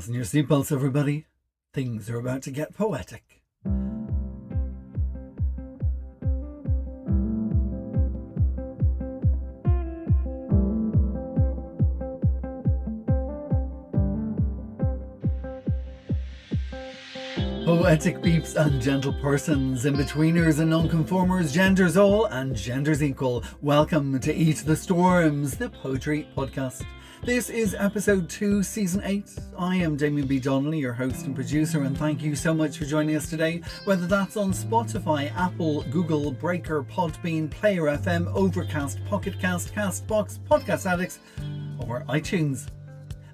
Fasten your seatbelts, everybody. Things are about to get poetic. Poetic peeps and gentle persons, in-betweeners and nonconformers, genders all and genders equal. Welcome to Eat the Storms, the poetry podcast. This is episode 2, season 8. I am Damien B Donnelly, your host and producer, and thank you so much for joining us today, whether that's on Spotify, Apple, Google, Breaker, Podbean, Player FM, Overcast, Pocket Cast, Castbox, Podcast Addicts, or iTunes.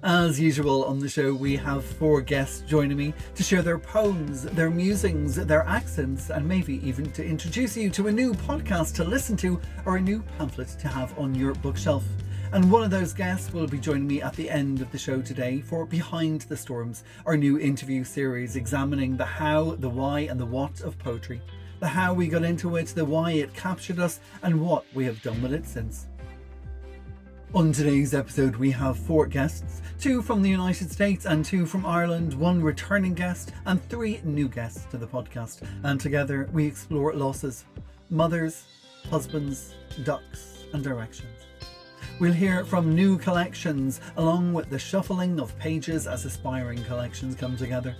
As usual on the show, we have 4 guests joining me to share their poems, their musings, their accents, and maybe even to introduce you to a new podcast to listen to or a new pamphlet to have on your bookshelf. And one of those guests will be joining me at the end of the show today for Behind the Storms, our new interview series examining the how, the why and the what of poetry. The how we got into it, the why it captured us, and what we have done with it since. On today's episode we have 4 guests, 2 from the United States and 2 from Ireland, 1 returning guest and 3 new guests to the podcast. And together we explore losses, mothers, husbands, ducks and directions. We'll hear from new collections along with the shuffling of pages as aspiring collections come together.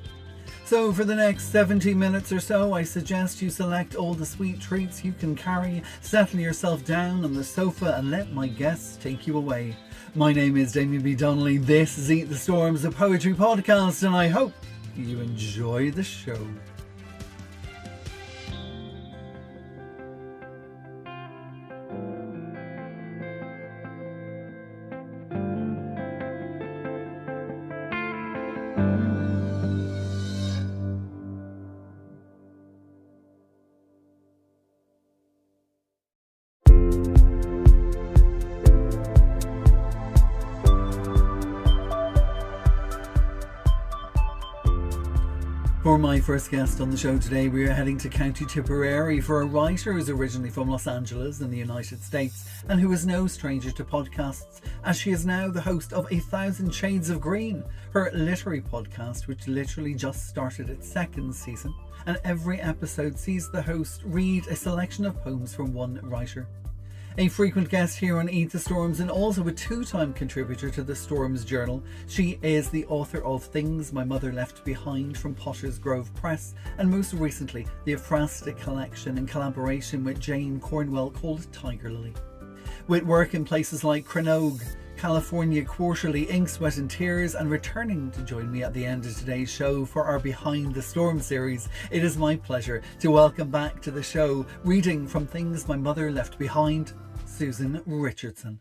So for the next 70 minutes or so, I suggest you select all the sweet treats you can carry, settle yourself down on the sofa and let my guests take you away. My name is Damien B Donnelly, this is Eat the Storms, a poetry podcast, and I hope you enjoy the show. For my first guest on the show today, we are heading to County Tipperary for a writer who's originally from Los Angeles in the United States and who is no stranger to podcasts, as she is now the host of 1,000 Shades of Green, her literary podcast, which literally just started its 2nd season, and every episode sees the host read a selection of poems from one writer. A frequent guest here on Eat the Storms and also a 2-time contributor to the Storms Journal, she is the author of Things My Mother Left Behind from Potter's Grove Press, and most recently the Ephrastic collection in collaboration with Jane Cornwell called Tiger Lily. With work in places like Cranogue, California Quarterly, Ink, Sweat and Tears, and returning to join me at the end of today's show for our Behind the Storm series, it is my pleasure to welcome back to the show, reading from Things My Mother Left Behind, Susan Richardson.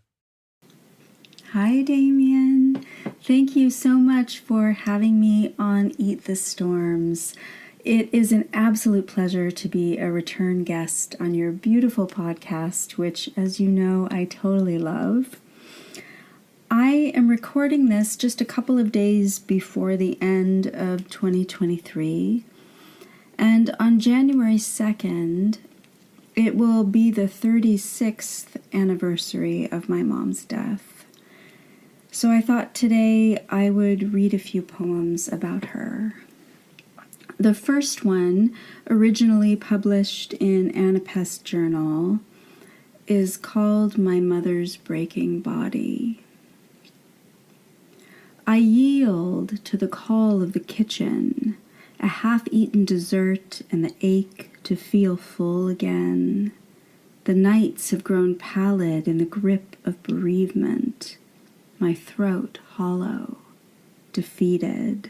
Hi Damien, thank you so much for having me on Eat the Storms. It is an absolute pleasure to be a return guest on your beautiful podcast, which, as you know, I totally love. I am recording this just a couple of days before the end of 2023, and on January 2nd, it will be the 36th anniversary of my mom's death. So I thought today I would read a few poems about her. The first one, originally published in Anapest Journal, is called My Mother's Breaking Body. I yield to the call of the kitchen, a half-eaten dessert and the ache to feel full again. The nights have grown pallid in the grip of bereavement, my throat hollow, defeated.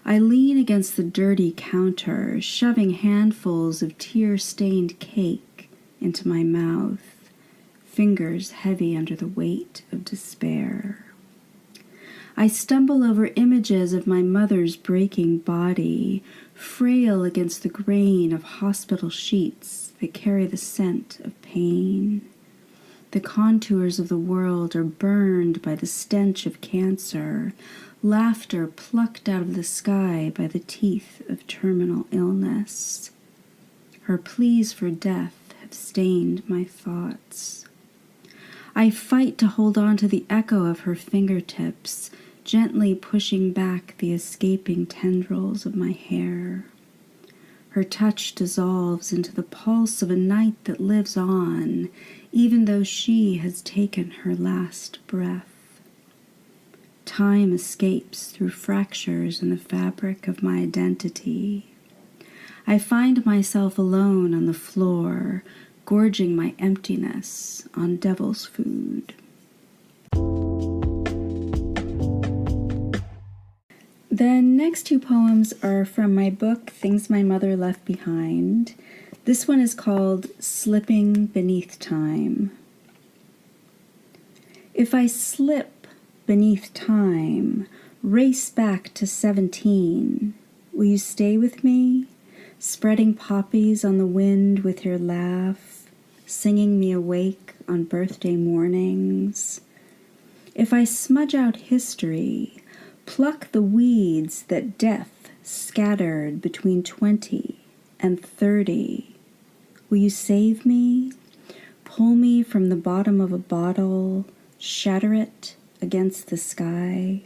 I lean against the dirty counter, shoving handfuls of tear-stained cake into my mouth, fingers heavy under the weight of despair. I stumble over images of my mother's breaking body, frail against the grain of hospital sheets that carry the scent of pain. The contours of the world are burned by the stench of cancer, laughter plucked out of the sky by the teeth of terminal illness. Her pleas for death have stained my thoughts. I fight to hold on to the echo of her fingertips, gently pushing back the escaping tendrils of my hair. Her touch dissolves into the pulse of a night that lives on, even though she has taken her last breath. Time escapes through fractures in the fabric of my identity. I find myself alone on the floor, gorging my emptiness on devil's food. The next two poems are from my book, Things My Mother Left Behind. This one is called Slipping Beneath Time. If I slip beneath time, race back to 17, will you stay with me, spreading poppies on the wind with your laugh, singing me awake on birthday mornings? If I smudge out history, pluck the weeds that death scattered between 20 and 30. Will you save me? Pull me from the bottom of a bottle, shatter it against the sky.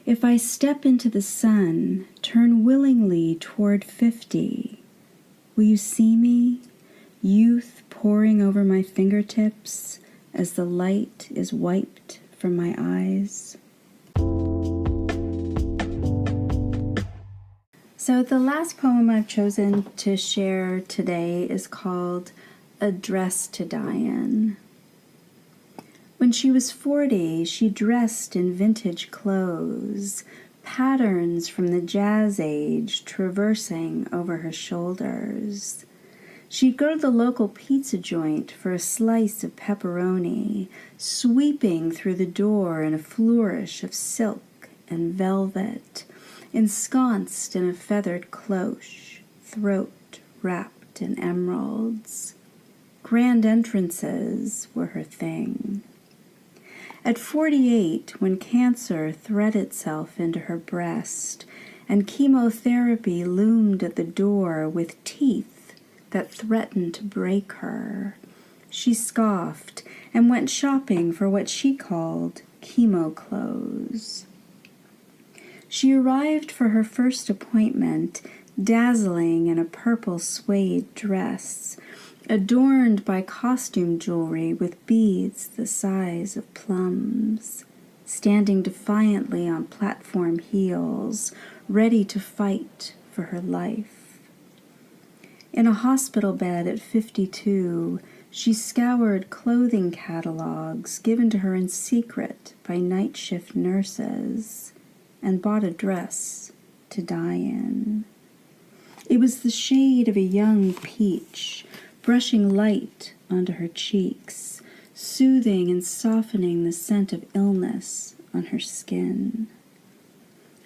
If I step into the sun, turn willingly toward 50, will you see me? Youth pouring over my fingertips as the light is wiped from my eyes. So the last poem I've chosen to share today is called Address to Diane. When she was 40, she dressed in vintage clothes, patterns from the jazz age traversing over her shoulders. She'd go to the local pizza joint for a slice of pepperoni, sweeping through the door in a flourish of silk and velvet, ensconced in a feathered cloche, throat wrapped in emeralds. Grand entrances were her thing. At 48, when cancer thread itself into her breast and chemotherapy loomed at the door with teeth that threatened to break her, she scoffed and went shopping for what she called chemo clothes. She arrived for her first appointment, dazzling in a purple suede dress, adorned by costume jewelry with beads the size of plums, standing defiantly on platform heels, ready to fight for her life. In a hospital bed at 52, she scoured clothing catalogs given to her in secret by night shift nurses, and bought a dress to die in. It was the shade of a young peach, brushing light onto her cheeks, soothing and softening the scent of illness on her skin.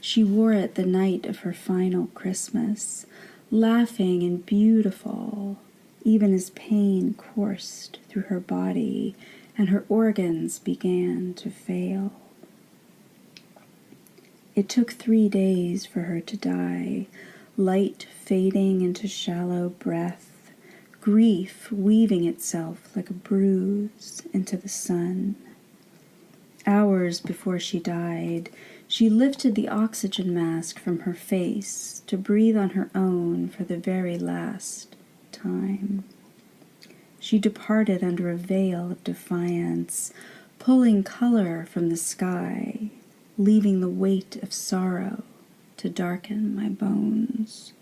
She wore it the night of her final Christmas, laughing and beautiful, even as pain coursed through her body and her organs began to fail. It took 3 days for her to die, light fading into shallow breath, grief weaving itself like a bruise into the sun. Hours before she died, she lifted the oxygen mask from her face to breathe on her own for the very last time. She departed under a veil of defiance, pulling color from the sky, leaving the weight of sorrow to darken my bones.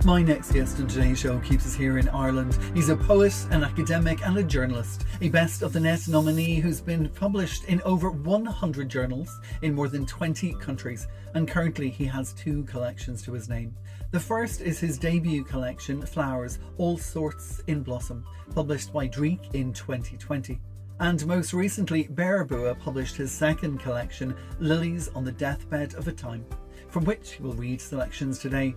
My next guest on today's show keeps us here in Ireland. He's a poet, an academic and a journalist, a Best of the Net nominee who's been published in over 100 journals in more than 20 countries, and currently he has 2 collections to his name. The first is his debut collection, Flowers, All Sorts in Blossom, published by Dreek in 2020. And most recently, Bearbua published his second collection, Lilies on the Deathbed of a Time, from which we'll read selections today.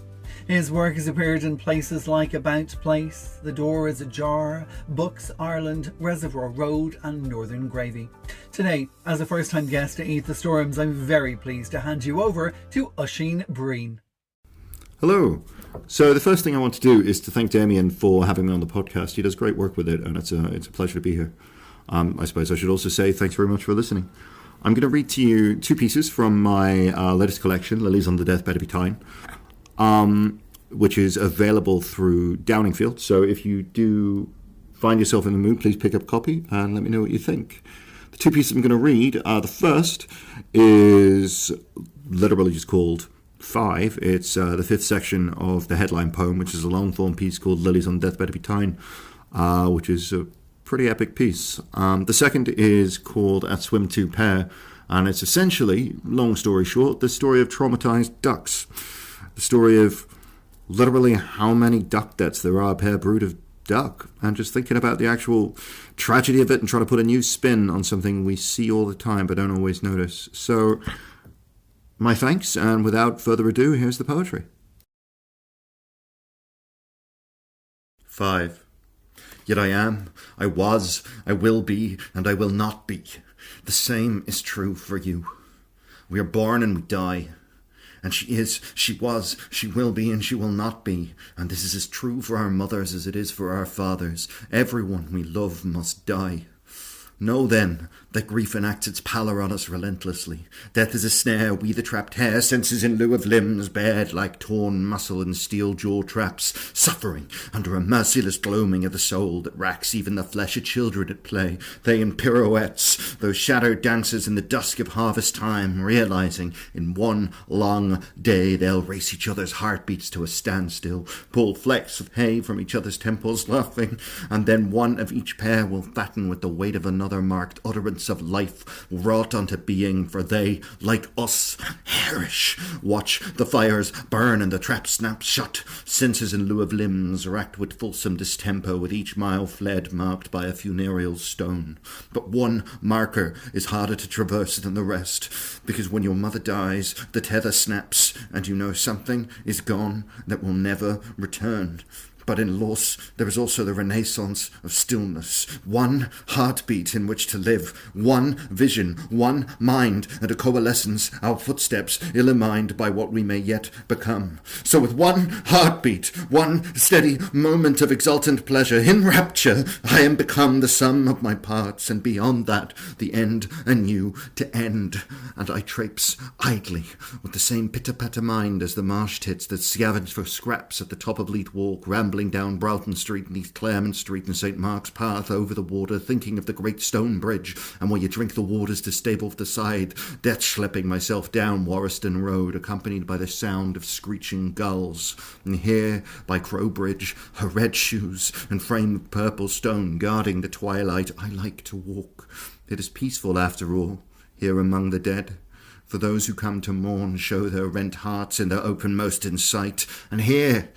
His work has appeared in places like About Place, The Door is Ajar, Books Ireland, Reservoir Road and Northern Gravy. Today, as a first-time guest to Eat the Storms, I'm very pleased to hand you over to Oisin Breen. Hello. So the first thing I want to do is to thank Damien for having me on the podcast. He does great work with it, and it's a pleasure to be here. I suppose I should also say thanks very much for listening. I'm going to read to you two pieces from my latest collection, Lilies on the Deathbed of Time, which is available through Downingfield. So if you do find yourself in the mood, please pick up a copy and let me know what you think. The two pieces I'm going to read, the first is literally just called 5. It's the fifth section of the headline poem, which is a long-form piece called Lilies on the Deathbed of Time, which is a pretty epic piece. The second is called At Swim To Pair, and it's essentially, long story short, the story of traumatized ducks. The story of literally how many duck deaths there are per brood of duck, and just thinking about the actual tragedy of it and trying to put a new spin on something we see all the time but don't always notice. So, my thanks, and without further ado, here's the poetry. 5. Yet I am, I was, I will be, and I will not be. The same is true for you. We are born and we die. And she is, she was, she will be, and she will not be. And this is as true for our mothers as it is for our fathers. Everyone we love must die. Know then that grief enacts its pallor on us relentlessly. Death is a snare, we the trapped hare, senses in lieu of limbs, bared like torn muscle and steel jaw traps, suffering under a merciless gloaming of the soul that racks even the flesh of children at play. They in pirouettes, those shadowed dancers in the dusk of harvest time, realizing in one long day they'll race each other's heartbeats to a standstill, pull flecks of hay from each other's temples, laughing, and then one of each pair will fatten with the weight of another marked utterance of life wrought onto being, for they, like us, hairish, watch the fires burn and the trap snap shut, senses in lieu of limbs racked with fulsome distemper, with each mile fled marked by a funereal stone. But one marker is harder to traverse than the rest, because when your mother dies, the tether snaps, and you know something is gone that will never return. But in loss, there is also the renaissance of stillness, one heartbeat in which to live, one vision, one mind, and a coalescence, our footsteps illumined by what we may yet become. So with one heartbeat, one steady moment of exultant pleasure, in rapture, I am become the sum of my parts, and beyond that, the end anew to end. And I traipse idly, with the same pitter-patter mind as the marsh tits that scavenge for scraps at the top of Leet Walk, rambling down Broughton Street and East Claremont Street and St. Mark's Path over the water, thinking of the great stone bridge, and where you drink the waters to stave off the side, death schlepping myself down Warriston Road, accompanied by the sound of screeching gulls, and here, by Crowbridge, her red shoes and frame of purple stone guarding the twilight, I like to walk. It is peaceful after all, here among the dead. For those who come to mourn show their rent hearts in their openmost in sight, and here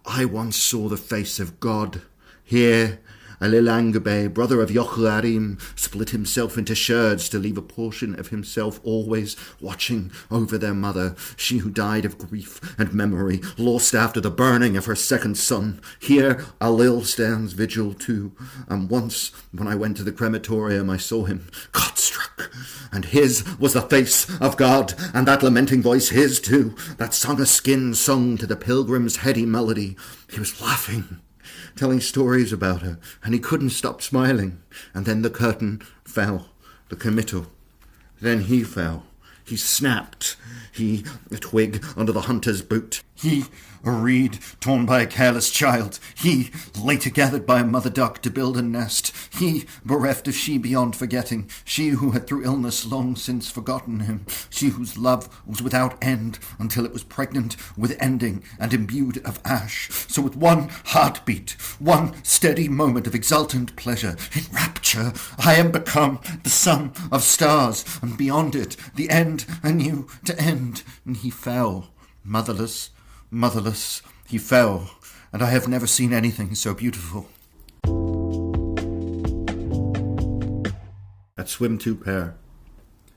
I once saw the face of God. Here, Alilangabe, brother of Yochelarim, split himself into sherds to leave a portion of himself always watching over their mother, she who died of grief and memory, lost after the burning of her second son. Here Alil stands vigil too, and once, when I went to the crematorium, I saw him, God-struck, and his was the face of God, and that lamenting voice his too, that song of skin sung to the pilgrim's heady melody. He was laughing, telling stories about her, and he couldn't stop smiling. And then the curtain fell, the committal. Then he fell. He snapped. He, a twig under the hunter's boot. He, a reed torn by a careless child. He, later gathered by a mother duck to build a nest. He, bereft of she beyond forgetting. She who had through illness long since forgotten him. She whose love was without end until it was pregnant with ending and imbued of ash. So with one heartbeat, one steady moment of exultant pleasure, in rapture, I am become the son of stars, and beyond it, the end anew to end. And he fell, motherless, motherless, he fell, and I have never seen anything so beautiful. At Swim To Pair.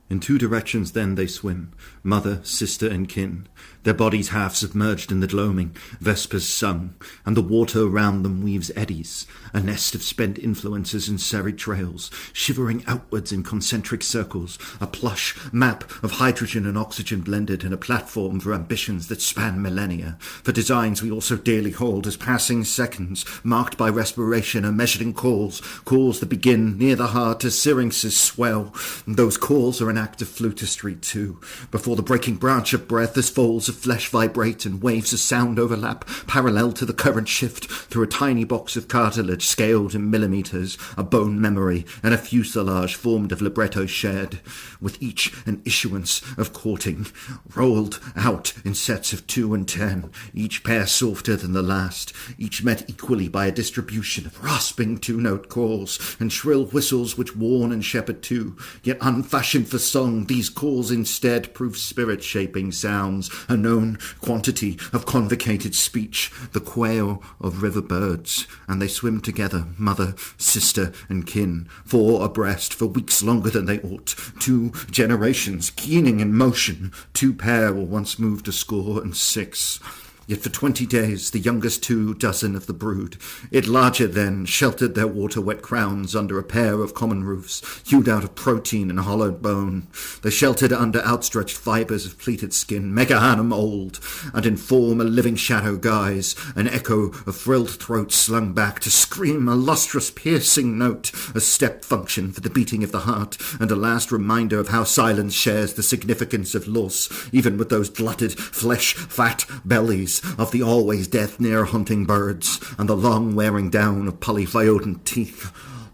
In two directions then they swim, mother, sister, and kin, their bodies half submerged in the gloaming, vespers sung, and the water around them weaves eddies, a nest of spent influences and serried trails, shivering outwards in concentric circles, a plush map of hydrogen and oxygen blended, and a platform for ambitions that span millennia, for designs we also dearly hold as passing seconds, marked by respiration and measured in calls that begin near the heart as syrinxes swell, and those calls are an act of flutistry too, before the breaking branch of breath as folds of flesh vibrate and waves of sound overlap, parallel to the current shift through a tiny box of cartilage scaled in millimeters, a bone memory and a fuselage formed of libretto shared, with each an issuance of courting, rolled out in sets of 2 and 10, each pair softer than the last, each met equally by a distribution of rasping 2-note calls and shrill whistles which warn and shepherd too, yet unfashioned for song, these calls instead prove spirit-shaping sounds, a known quantity of convocated speech, the quail of river birds, and they swim together, mother, sister, and kin, 4 abreast for weeks longer than they ought, 2 generations keening in motion, 2 pair will once move to 6. Yet for 20 days the youngest 2 dozen of the brood, it larger then, sheltered their water-wet crowns under a pair of common roofs, hewed out of protein and hollowed bone. They sheltered under outstretched fibres of pleated skin, megahanum old, and in form a living shadow guise, an echo of frilled throats slung back to scream a lustrous piercing note, a step function for the beating of the heart, and a last reminder of how silence shares the significance of loss, even with those glutted flesh-fat bellies of the always death-near hunting birds, and the long wearing down of polyphyodont teeth.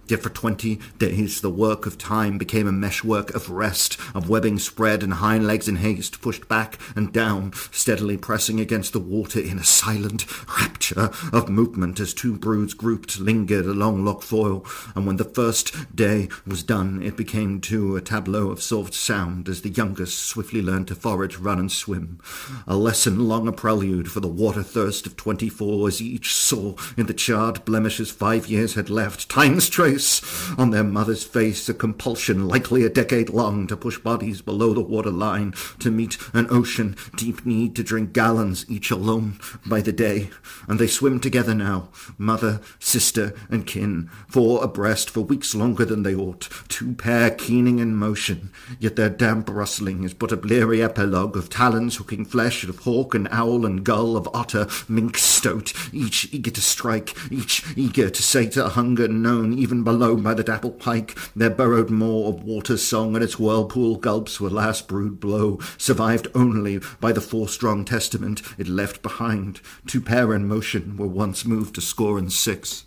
Yet for 20 days the work of time became a meshwork of rest, of webbing spread and hind legs in haste, pushed back and down, steadily pressing against the water in a silent rapture of movement as 2 broods grouped lingered along Loch Foyle, and when the first day was done it became too a tableau of soft sound as the youngest swiftly learned to forage, run and swim, a lesson long a prelude for the water thirst of 24 as each saw in the charred blemishes 5 years had left time's trace on their mother's face, a compulsion likely a decade long to push bodies below the water line, to meet an ocean deep need to drink gallons each alone by the day. And they swim together now, mother, sister, and kin, 4 abreast for weeks longer than they ought, 2 pair keening in motion, yet their damp rustling is but a bleary epilogue of talons hooking flesh, of hawk and owl and gull, of otter, mink, stoat, each eager to strike, each eager to sate a hunger known even below by the dappled pike, their burrowed maw of water song and its whirlpool gulps were last brood blow, survived only by the 4-strong testament it left behind. 2 pair in motion were once moved to 6.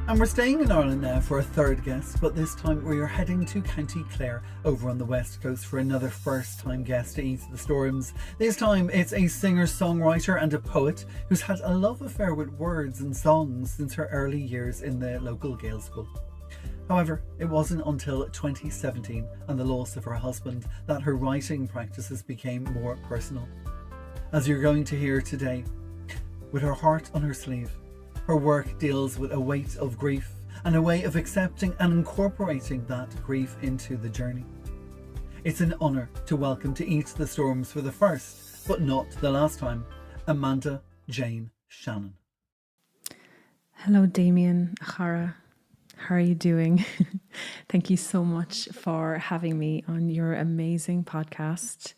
And we're staying in Ireland now for a third guest, but this time we are heading to County Clare over on the west coast for another first-time guest to Eat the Storms. This time it's a singer-songwriter and a poet who's had a love affair with words and songs since her early years in the local Gael school. However, it wasn't until 2017 and the loss of her husband that her writing practices became more personal. As you're going to hear today, with her heart on her sleeve, her work deals with a weight of grief and a way of accepting and incorporating that grief into the journey. It's an honour to welcome to Eat the Storms for the first, but not the last time, Amanda Jane Shannon. Hello, Damien, Achara. How are you doing? Thank you so much for having me on your amazing podcast.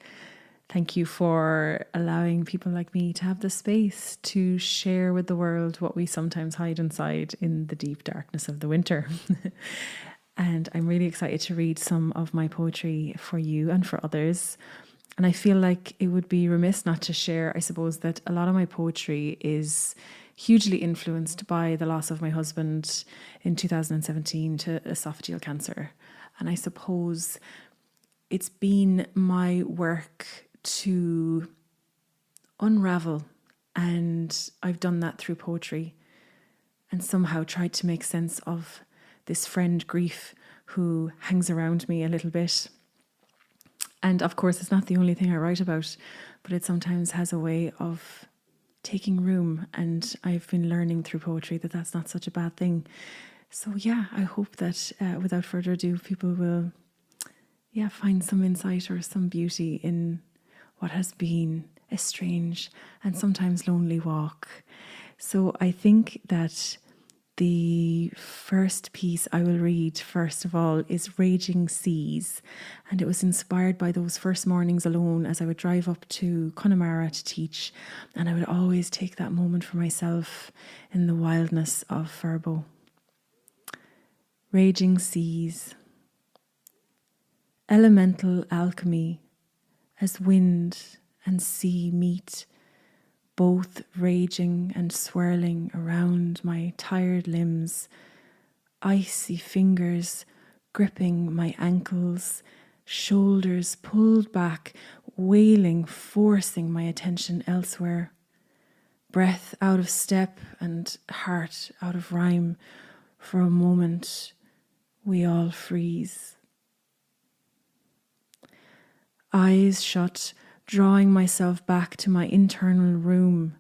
Thank you for allowing people like me to have the space to share with the world what we sometimes hide inside in the deep darkness of the winter. And I'm really excited to read some of my poetry for you and for others. And I feel like it would be remiss not to share, I suppose, that a lot of my poetry is hugely influenced by the loss of my husband in 2017 to esophageal cancer. And I suppose it's been my work to unravel And I've done that through poetry and somehow tried to make sense of this friend grief who hangs around me a little bit. And of course, it's not the only thing I write about, but it sometimes has a way of taking room. And I've been learning through poetry that that's not such a bad thing. So yeah, I hope that without further ado, people will find some insight or some beauty in what has been a strange and sometimes lonely walk. So I think that the first piece I will read, first of all, is Raging Seas. And it was inspired by those first mornings alone as I would drive up to Connemara to teach. And I would always take that moment for myself in the wildness of Furbo. Raging Seas. Elemental alchemy, as wind and sea meet, both raging and swirling around my tired limbs, icy fingers gripping my ankles, shoulders pulled back, wailing, forcing my attention elsewhere. Breath out of step and heart out of rhyme. For a moment, we all freeze. Eyes shut, drawing myself back to my internal room,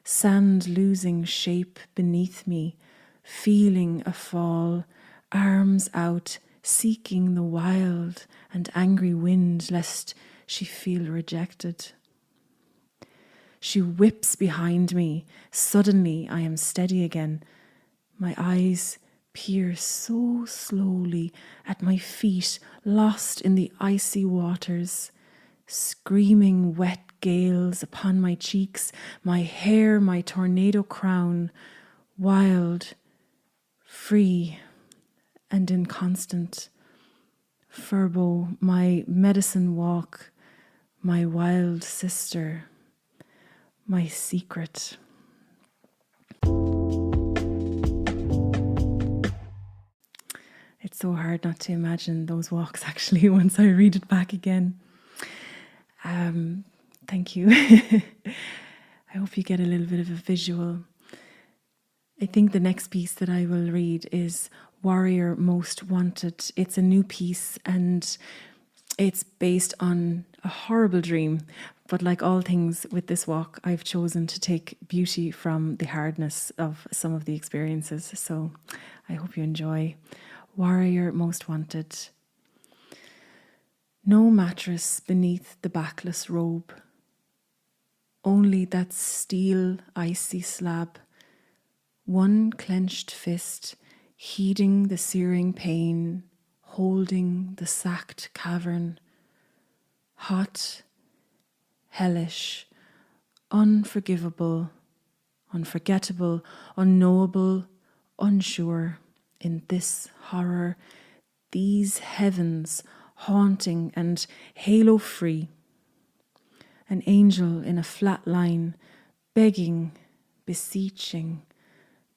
sand losing shape beneath me, feeling a fall, arms out, seeking the wild and angry wind lest she feel rejected. She whips behind me. Suddenly I am steady again. My eyes peer so slowly at my feet, lost in the icy waters. Screaming wet gales upon my cheeks, my hair, my tornado crown, wild, free, and inconstant. Furbo, my medicine walk, my wild sister, my secret. It's so hard not to imagine those walks actually once I read it back again. Thank you. I hope you get a little bit of a visual. I think the next piece that I will read is Warrior Most Wanted. It's a new piece and it's based on a horrible dream. But like all things with this walk, I've chosen to take beauty from the hardness of some of the experiences. So I hope you enjoy Warrior Most Wanted. No mattress beneath the backless robe, only that steel icy slab, one clenched fist heeding the searing pain, holding the sacked cavern, hot, hellish, unforgivable, unforgettable, unknowable, unsure, in this horror, these heavens, haunting and halo free. An angel in a flat line, begging, beseeching,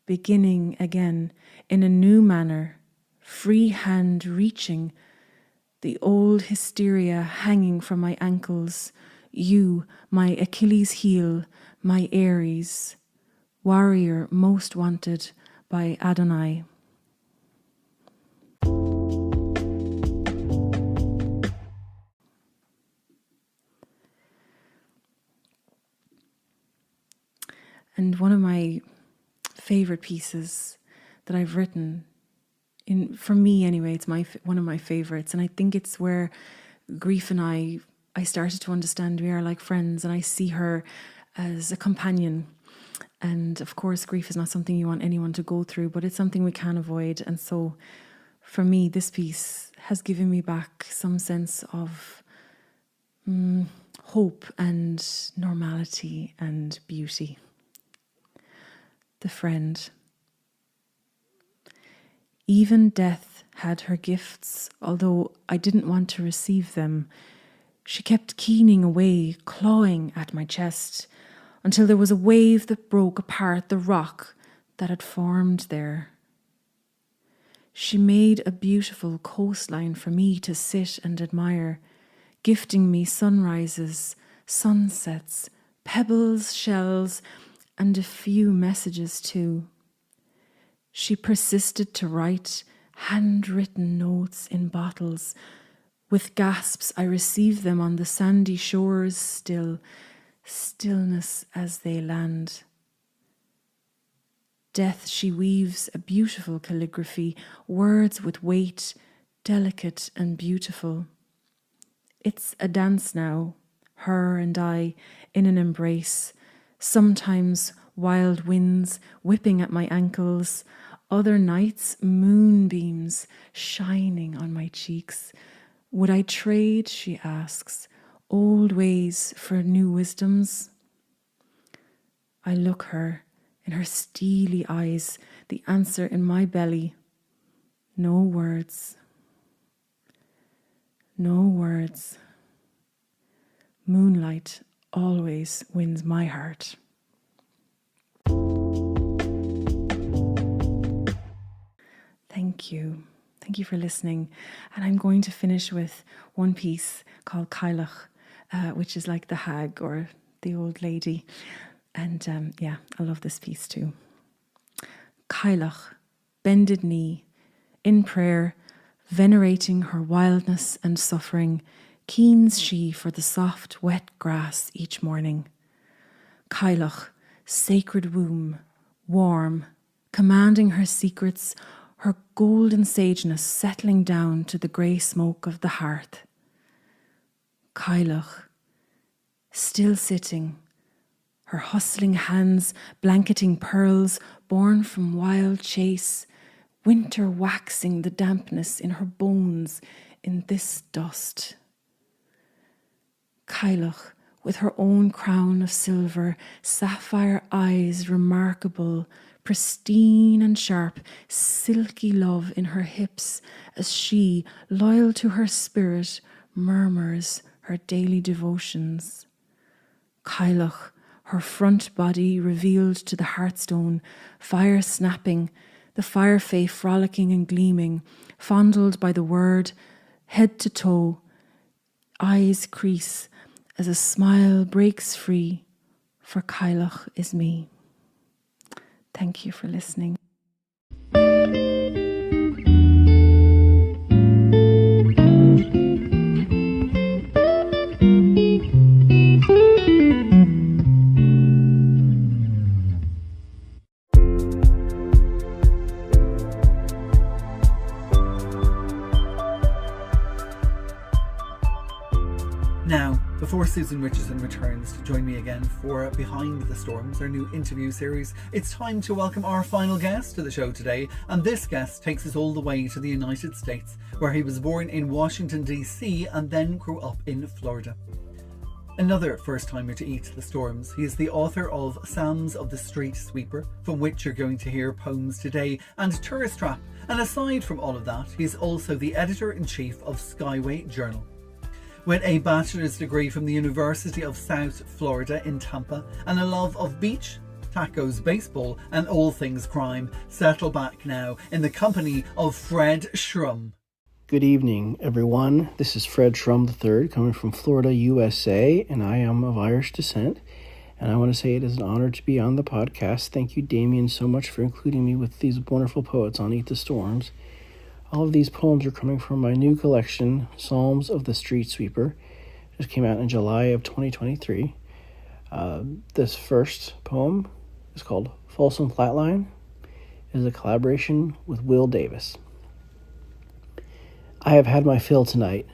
beginning again in a new manner, free hand reaching, the old hysteria hanging from my ankles, you, my Achilles heel, my Aries, warrior most wanted by Adonai. And one of my favorite pieces that I've written, for me anyway, it's one of my favorites. And I think it's where grief and I started to understand we are like friends, and I see her as a companion. And of course, grief is not something you want anyone to go through, but it's something we can avoid. And so for me, this piece has given me back some sense of hope and normality and beauty. The Friend. Even death had her gifts, although I didn't want to receive them. She kept keening away, clawing at my chest, until there was a wave that broke apart the rock that had formed there. She made a beautiful coastline for me to sit and admire, gifting me sunrises, sunsets, pebbles, shells, and a few messages too. She persisted to write handwritten notes in bottles. With gasps I received them on the sandy shores, stillness as they land. Death she weaves a beautiful calligraphy, words with weight, delicate and beautiful. It's a dance now, her and I in an embrace, sometimes wild winds whipping at my ankles, other nights moonbeams shining on my cheeks. Would I trade, she asks, old ways for new wisdoms? I look her in her steely eyes, the answer in my belly. No words. No words. Moonlight always wins my heart. Thank you. Thank you for listening. And I'm going to finish with one piece called Cailleach, which is like the hag or the old lady. And I love this piece too. Cailleach, bended knee, in prayer, venerating her wildness and suffering, keens she for the soft, wet grass each morning. Cailleach, sacred womb, warm, commanding her secrets, her golden sageness settling down to the grey smoke of the hearth. Cailleach, still sitting, her hustling hands blanketing pearls born from wild chase, winter waxing the dampness in her bones in this dust. Cailleach, with her own crown of silver, sapphire eyes remarkable, pristine and sharp, silky love in her hips, as she, loyal to her spirit, murmurs her daily devotions. Cailleach, her front body revealed to the hearthstone, fire snapping, the fire fae frolicking and gleaming, fondled by the word, head to toe, eyes crease, as a smile breaks free, for Cailleach is me. Thank you for listening. Now, before Susan Richardson returns to join me again for Behind the Storms, our new interview series, it's time to welcome our final guest to the show today. And this guest takes us all the way to the United States, where he was born in Washington, D.C. and then grew up in Florida. Another first-timer to Eat the Storms, he is the author of Psalms of the Street Sweeper, from which you're going to hear poems today, and Tourist Trap. And aside from all of that, he's also the editor-in-chief of Skyway Journal. With a bachelor's degree from the University of South Florida in Tampa and a love of beach, tacos, baseball and all things crime, settle back now in the company of Fred Shrum. Good evening, everyone. This is Fred Shrum III, coming from Florida, USA, and I am of Irish descent. And I want to say it is an honor to be on the podcast. Thank you, Damien, so much for including me with these wonderful poets on Eat the Storms. All of these poems are coming from my new collection, Psalms of the Street Sweeper. It just came out in July of 2023. This first poem is called Folsom Flatline. It is a collaboration with Will Davis. I have had my fill tonight.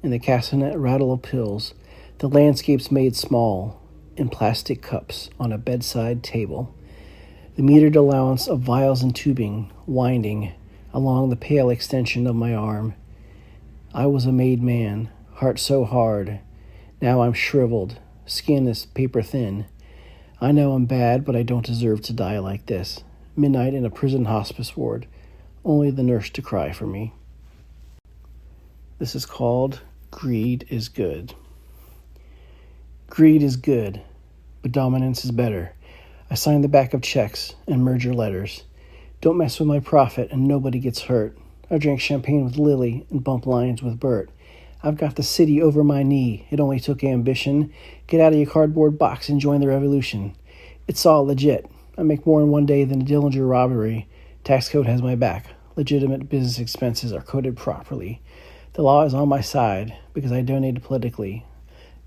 In the castanet rattle of pills, the landscapes made small in plastic cups on a bedside table. The metered allowance of vials and tubing winding along the pale extension of my arm. I was a made man, heart so hard. Now I'm shriveled, skin is paper thin. I know I'm bad, but I don't deserve to die like this. Midnight in a prison hospice ward, only the nurse to cry for me. This is called Greed is Good. Greed is good, but dominance is better. I sign the back of checks and merger letters. Don't mess with my profit and nobody gets hurt. I drank champagne with Lily and bump lines with Bert. I've got the city over my knee. It only took ambition. Get out of your cardboard box and join the revolution. It's all legit. I make more in one day than a Dillinger robbery. Tax code has my back. Legitimate business expenses are coded properly. The law is on my side because I donated politically.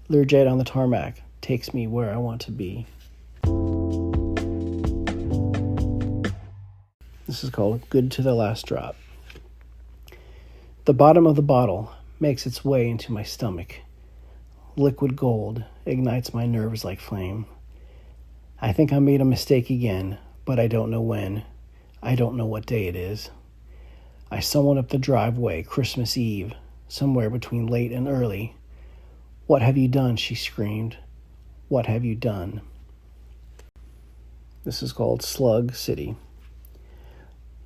Learjet on the tarmac takes me where I want to be. This is called Good to the Last Drop. The bottom of the bottle makes its way into my stomach. Liquid gold ignites my nerves like flame. I think I made a mistake again, but I don't know when. I don't know what day it is. I stumbled up the driveway Christmas Eve, somewhere between late and early. What have you done? She screamed. What have you done? This is called Slug City.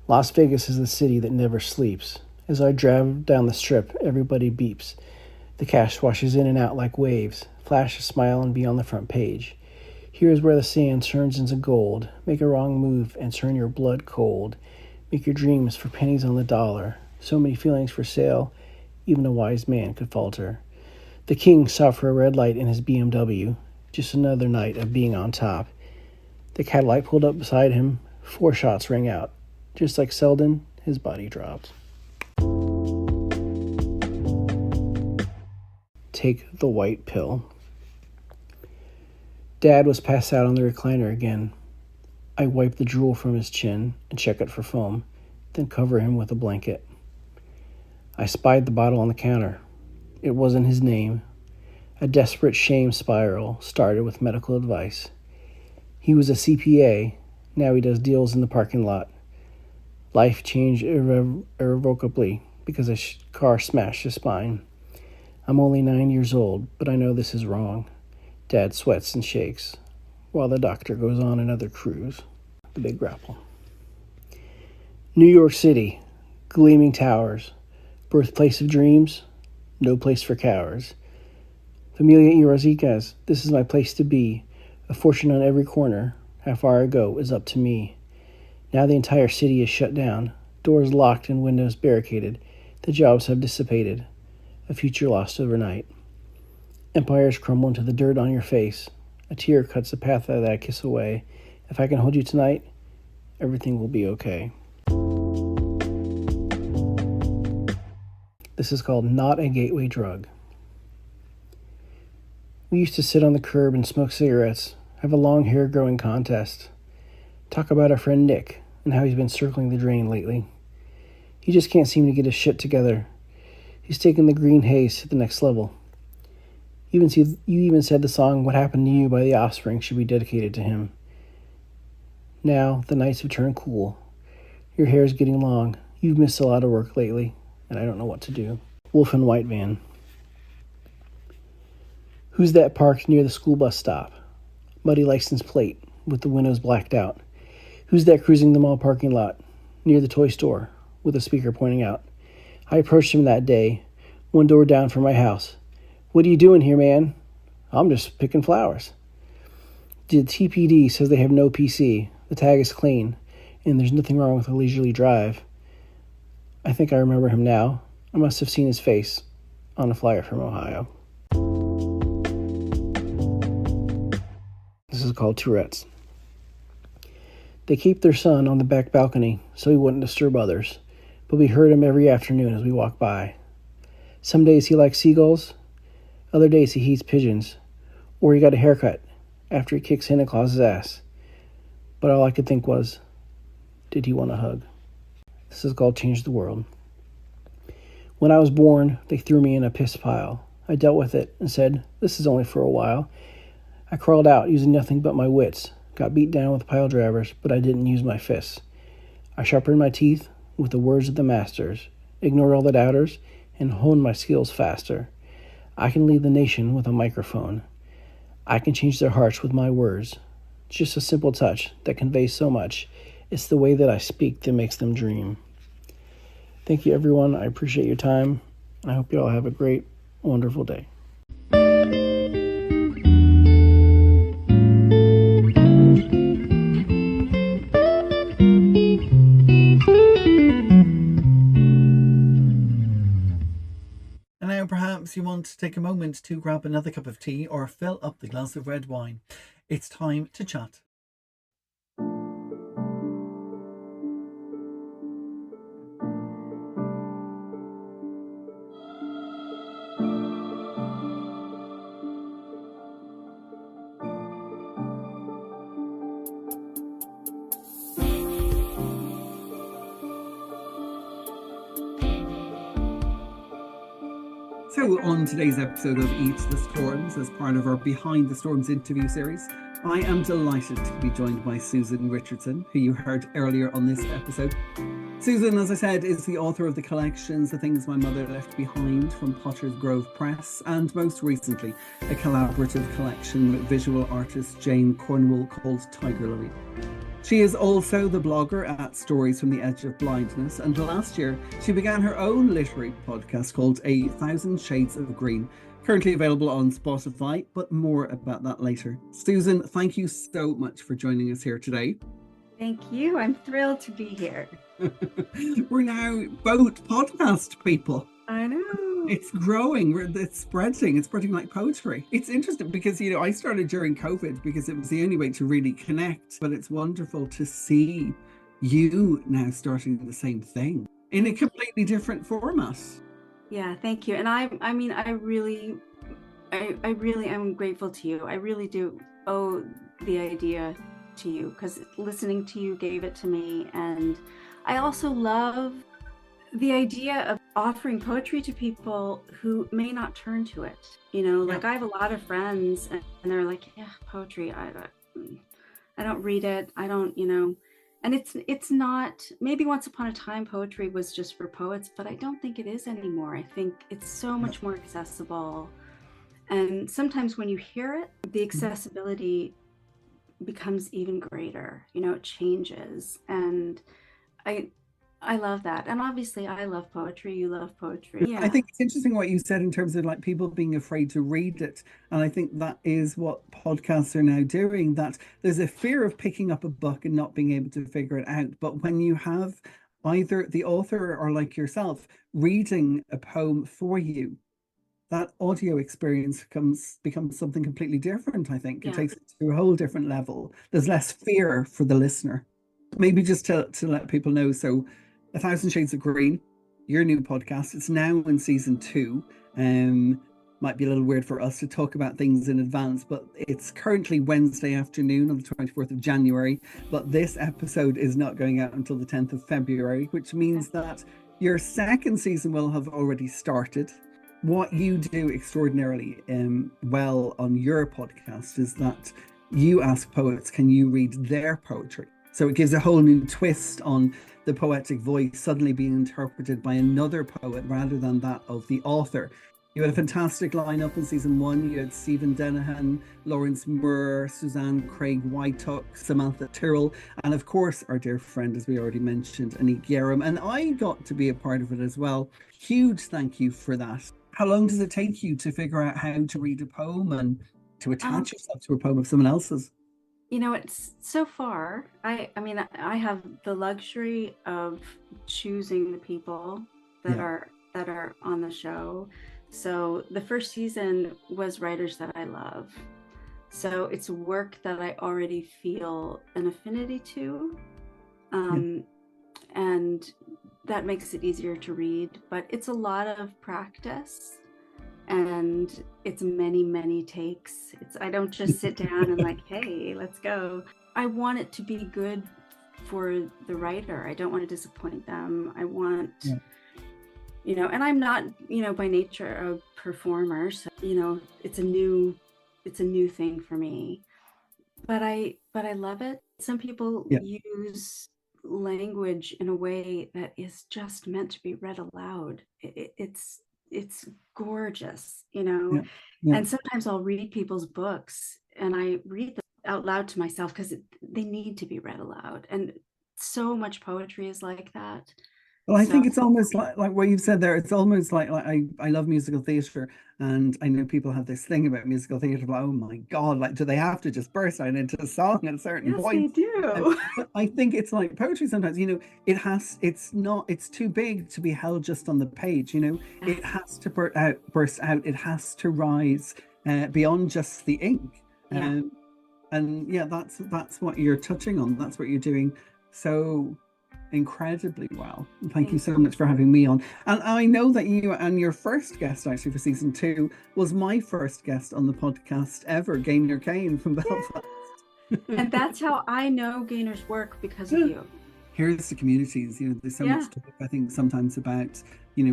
Las Vegas is the city that never sleeps. As I drive down the strip, everybody beeps. The cash washes in and out like waves. Flash a smile and be on the front page. Here is where the sand turns into gold. Make a wrong move and turn your blood cold. Make your dreams for pennies on the dollar. So many feelings for sale, even a wise man could falter. The king stopped for a red light in his BMW. Just another night of being on top. The Cadillac pulled up beside him. 4 shots rang out. Just like Selden, his body dropped. Take the white pill. Dad was passed out on the recliner again. I wipe the drool from his chin and check it for foam, then cover him with a blanket. I spied the bottle on the counter. It wasn't his name. A desperate shame spiral started with medical advice. He was a CPA. Now he does deals in the parking lot. Life changed irrevocably because a car smashed his spine. I'm only 9 years old, but I know this is wrong. Dad sweats and shakes, while the doctor goes on another cruise. The Big Grapple. New York City, gleaming towers, birthplace of dreams, no place for cowards. Familia y Rosicas, this is my place to be. A fortune on every corner. How far I go is up to me. Now the entire city is shut down, doors locked and windows barricaded. The jobs have dissipated, a future lost overnight. Empires crumble into the dirt on your face. A tear cuts the path that I kiss away. If I can hold you tonight, everything will be okay. This is called Not a Gateway Drug. We used to sit on the curb and smoke cigarettes, have a long hair growing contest, talk about our friend Nick and how he's been circling the drain lately. He just can't seem to get his shit together. He's taken the green haze to the next level. You even said the song What Happened to You by The Offspring should be dedicated to him. Now, the nights have turned cool. Your hair's getting long. You've missed a lot of work lately, and I don't know what to do. Wolf and White Van. Who's that parked near the school bus stop? Muddy license plate with the windows blacked out. Who's that cruising the mall parking lot near the toy store with a speaker pointing out? I approached him that day, one door down from my house. What are you doing here, man? I'm just picking flowers. The TPD says they have no PC. The tag is clean, and there's nothing wrong with a leisurely drive. I think I remember him now. I must have seen his face on a flyer from Ohio. This is called Tourette's. They keep their son on the back balcony so he wouldn't disturb others, but we heard him every afternoon as we walked by. Some days he likes seagulls, other days he hates pigeons, or he got a haircut after he kicks Santa Claus's ass. But all I could think was, did he want a hug? This is called Change the World. When I was born, they threw me in a piss pile. I dealt with it and said, this is only for a while. I crawled out using nothing but my wits, got beat down with pile drivers, but I didn't use my fists. I sharpened my teeth with the words of the masters, ignored all the doubters, and honed my skills faster. I can lead the nation with a microphone. I can change their hearts with my words. It's just a simple touch that conveys so much. It's the way that I speak that makes them dream. Thank you, everyone. I appreciate your time. I hope you all have a great, wonderful day. now perhaps you want to take a moment to grab another cup of tea or fill up the glass of red wine. It's time to chat. So on today's episode of Eat the Storms, as part of our Behind the Storms interview series, I am delighted to be joined by Susan Richardson, who you heard earlier on this episode. Susan, as I said, is the author of the collections The Things My Mother Left Behind from Potter's Grove Press, and most recently a collaborative collection with visual artist Jane Cornwall called Tiger Lily. She is also the blogger at Stories from the Edge of Blindness, and last year she began her own literary podcast called A Thousand Shades of Green, currently available on Spotify, but more about that later. Susan, thank you so much for joining us here today. Thank you. I'm thrilled to be here. We're now both podcast people. I know. It's growing, it's spreading like poetry. It's interesting because, I started during COVID because it was the only way to really connect, but it's wonderful to see you now starting the same thing in a completely different format. Yeah, thank you. And I really am grateful to you. I really do owe the idea to you because listening to you gave it to me. And I also love the idea of offering poetry to people who may not turn to it. Like I have a lot of friends and they're like, yeah, poetry, I don't read it. I don't, and it's not, maybe once upon a time poetry was just for poets, but I don't think it is anymore. I think it's so much more accessible. And sometimes when you hear it, the accessibility becomes even greater, it changes. And I love that. And obviously I love poetry. You love poetry. Yeah. I think it's interesting what you said in terms of like people being afraid to read it. And I think that is what podcasts are now doing, that there's a fear of picking up a book and not being able to figure it out. But when you have either the author or like yourself reading a poem for you, that audio experience becomes something completely different, I think. It takes it to a whole different level. There's less fear for the listener. Maybe just to let people know, so A Thousand Shades of Green, your new podcast, it's now in season 2. Might be a little weird for us to talk about things in advance, but it's currently Wednesday afternoon on the 24th of January. But this episode is not going out until the 10th of February, which means that your second season will have already started. What you do extraordinarily well on your podcast is that you ask poets, can you read their poetry? So it gives a whole new twist on the poetic voice suddenly being interpreted by another poet rather than that of the author. You had a fantastic lineup in season 1. You had Stephen Dennehan, Lawrence Moore, Suzanne Craig Whitetuck, Samantha Tyrrell, and of course our dear friend, as we already mentioned, Anik Yerum. And I got to be a part of it as well. Huge thank you for that. How long does it take you to figure out how to read a poem and to attach yourself to a poem of someone else's? It's so far, I have the luxury of choosing the people that are on the show. So the first season was writers that I love. So it's work that I already feel an affinity to. And that makes it easier to read, but it's a lot of practice. And it's many, many takes. I don't just sit down and like, hey, let's go. I want it to be good for the writer. I don't want to disappoint them. I want, and I'm not, by nature a performer. So, it's a new thing for me. But I love it. Some people use language in a way that is just meant to be read aloud. It's gorgeous, and sometimes I'll read people's books and I read them out loud to myself because they need to be read aloud, and so much poetry is like that. Well, I So think it's almost like what you've said there. It's almost like I love musical theatre, and I know people have this thing about musical theatre. Like, oh my God, like do they have to just burst out into song at a certain yes, they point? do. But I think it's like poetry sometimes. It's not. It's too big to be held just on the page. It Yes. has to burst out. It has to rise beyond just the ink. Yeah. And yeah, that's what you're touching on. That's what you're doing so incredibly well. Thank you Thank so you. much for having me on. And I know that you and your first guest actually for season 2 was my first guest on the podcast ever, Gaynor Kane from Belfast. And that's how I know Gainer's work, because of you. Here's the communities, there's so Yeah. much talk, I think, sometimes about,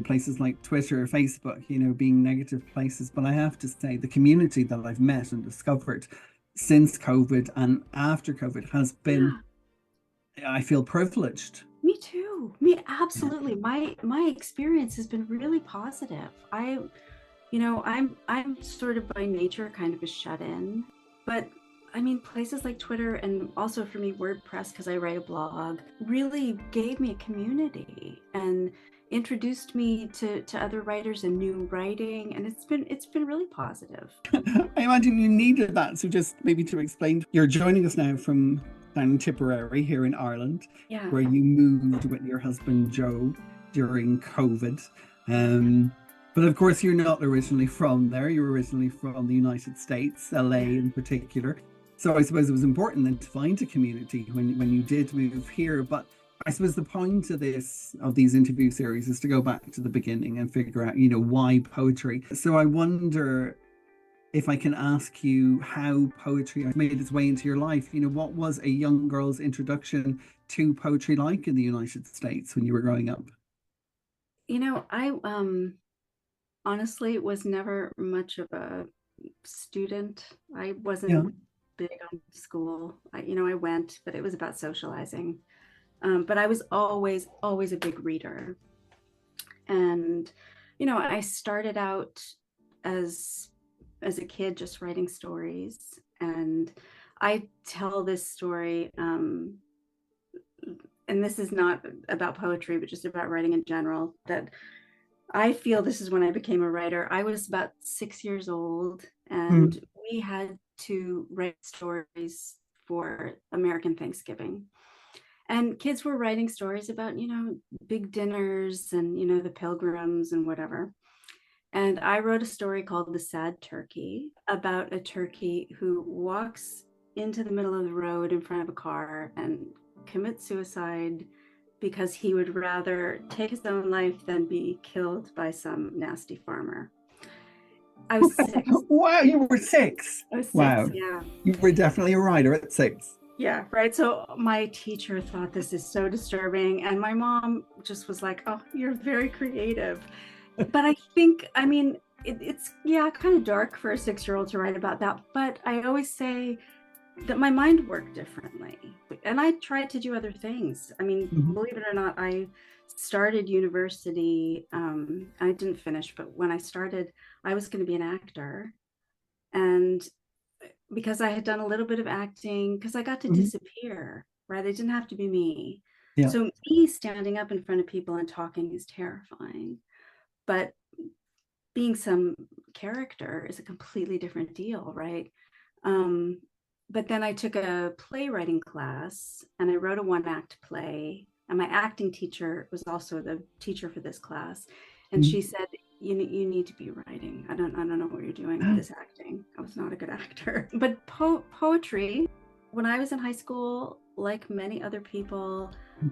places like Twitter or Facebook, being negative places. But I have to say the community that I've met and discovered since COVID and after COVID has been, I feel privileged. Me too. Me absolutely. My experience has been really positive. I'm sort of by nature kind of a shut-in, but I mean, places like Twitter and also for me WordPress, because I write a blog, really gave me a community and introduced me to other writers and new writing, and it's been really positive. I imagine you needed that. So just maybe to explain, you're joining us now from down in Tipperary here in Ireland, Yeah. where you moved with your husband Joe during COVID. But of course, you're not originally from there. You're originally from the United States, LA in particular. So I suppose it was important then to find a community when you did move here. But I suppose the point of these interview series is to go back to the beginning and figure out, why poetry. So I wonder if I can ask you how poetry has made its way into your life. What was a young girl's introduction to poetry like in the United States when you were growing up? I honestly was never much of a student. I Yeah. wasn't big on school. I went, but it was about socializing. But I was always a big reader. And, I started out as a kid just writing stories. And I tell this story, and this is not about poetry, but just about writing in general, that I feel this is when I became a writer. I was about 6 years old, and we had to write stories for American Thanksgiving. And kids were writing stories about, big dinners and, the pilgrims and whatever. And I wrote a story called The Sad Turkey, about a turkey who walks into the middle of the road in front of a car and commits suicide because he would rather take his own life than be killed by some nasty farmer. I was 6. Wow, you were 6. I was 6, wow. Yeah. You were definitely a writer at 6. Yeah, right. So my teacher thought this is so disturbing, and my mom just was like, "Oh, you're very creative." But I think, it's kind of dark for a 6-year-old to write about that. But I always say that my mind worked differently, and I tried to do other things. Believe it or not, I started university. I didn't finish, but when I started, I was going to be an actor, and because I had done a little bit of acting, because I got to disappear, right? It didn't have to be me. Yeah. So me standing up in front of people and talking is terrifying, but being some character is a completely different deal, right? But then I took a playwriting class and I wrote a 1-act play, and my acting teacher was also the teacher for this class, and she said, you need to be writing. I don't know what you're doing with this acting. I was not a good actor. But poetry, when I was in high school, like many other people,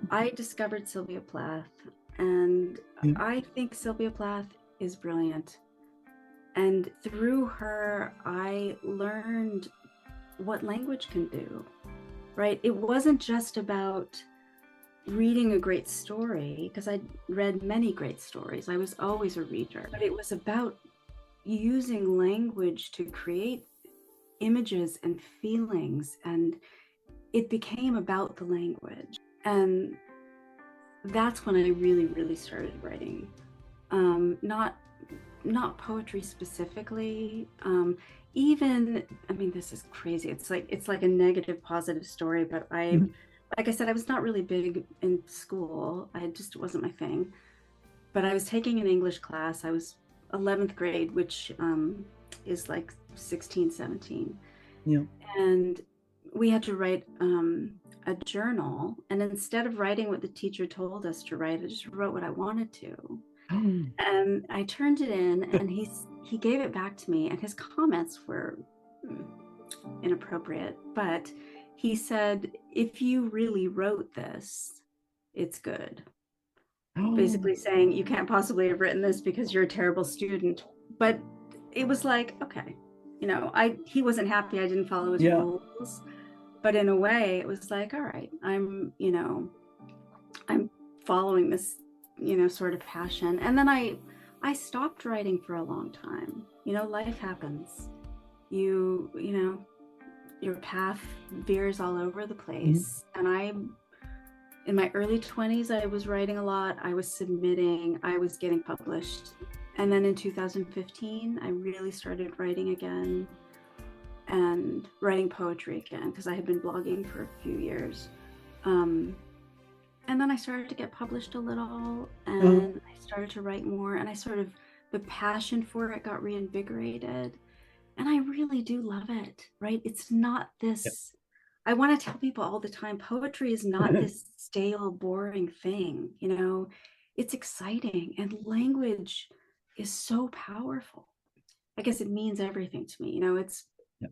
I discovered Sylvia Plath, and I think Sylvia Plath is brilliant. And through her, I learned what language can do, right? It wasn't just about reading a great story, because I read many great stories. I was always a reader, but it was about using language to create images and feelings, and it became about the language. And that's when I really started writing. Not poetry specifically. Even, this is crazy. It's like a negative, positive story, but I like I said, I was not really big in school. It wasn't my thing. But I was taking an English class. I was 11th grade, which is like 16, 17. Yeah. And we had to write a journal. And instead of writing what the teacher told us to write, I just wrote what I wanted to. And I turned it in, and he gave it back to me, and his comments were inappropriate, but he said, if you really wrote this, it's good. Basically saying you can't possibly have written this because you're a terrible student. But it was like, okay, he wasn't happy I didn't follow his rules, but in a way it was like, all right, I'm following this sort of passion. And then I stopped writing for a long time. Life happens. Your path veers all over the place. And in my early 20s, I was writing a lot. I was submitting, I was getting published. And then in 2015, I really started writing again and writing poetry again, because I had been blogging for a few years. And then I started to get published a little, and I started to write more, and the passion for it got reinvigorated. And I really do love it, right? It's not this, I want to tell people all the time, poetry is not this stale, boring thing, it's exciting, and language is so powerful. I guess it means everything to me.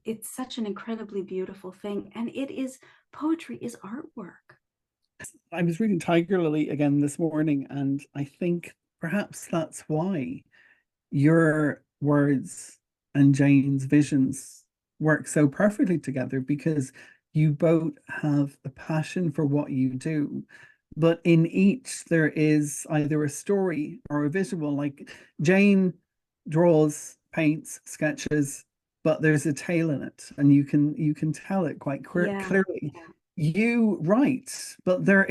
It's such an incredibly beautiful thing. And poetry is artwork. I was reading Tiger Lily again this morning, and I think perhaps that's why your words and Jane's visions work so perfectly together, because you both have a passion for what you do, but in each there is either a story or a visual. Like Jane draws, paints, sketches, but there's a tale in it, and you can tell it quite clearly. You write, but there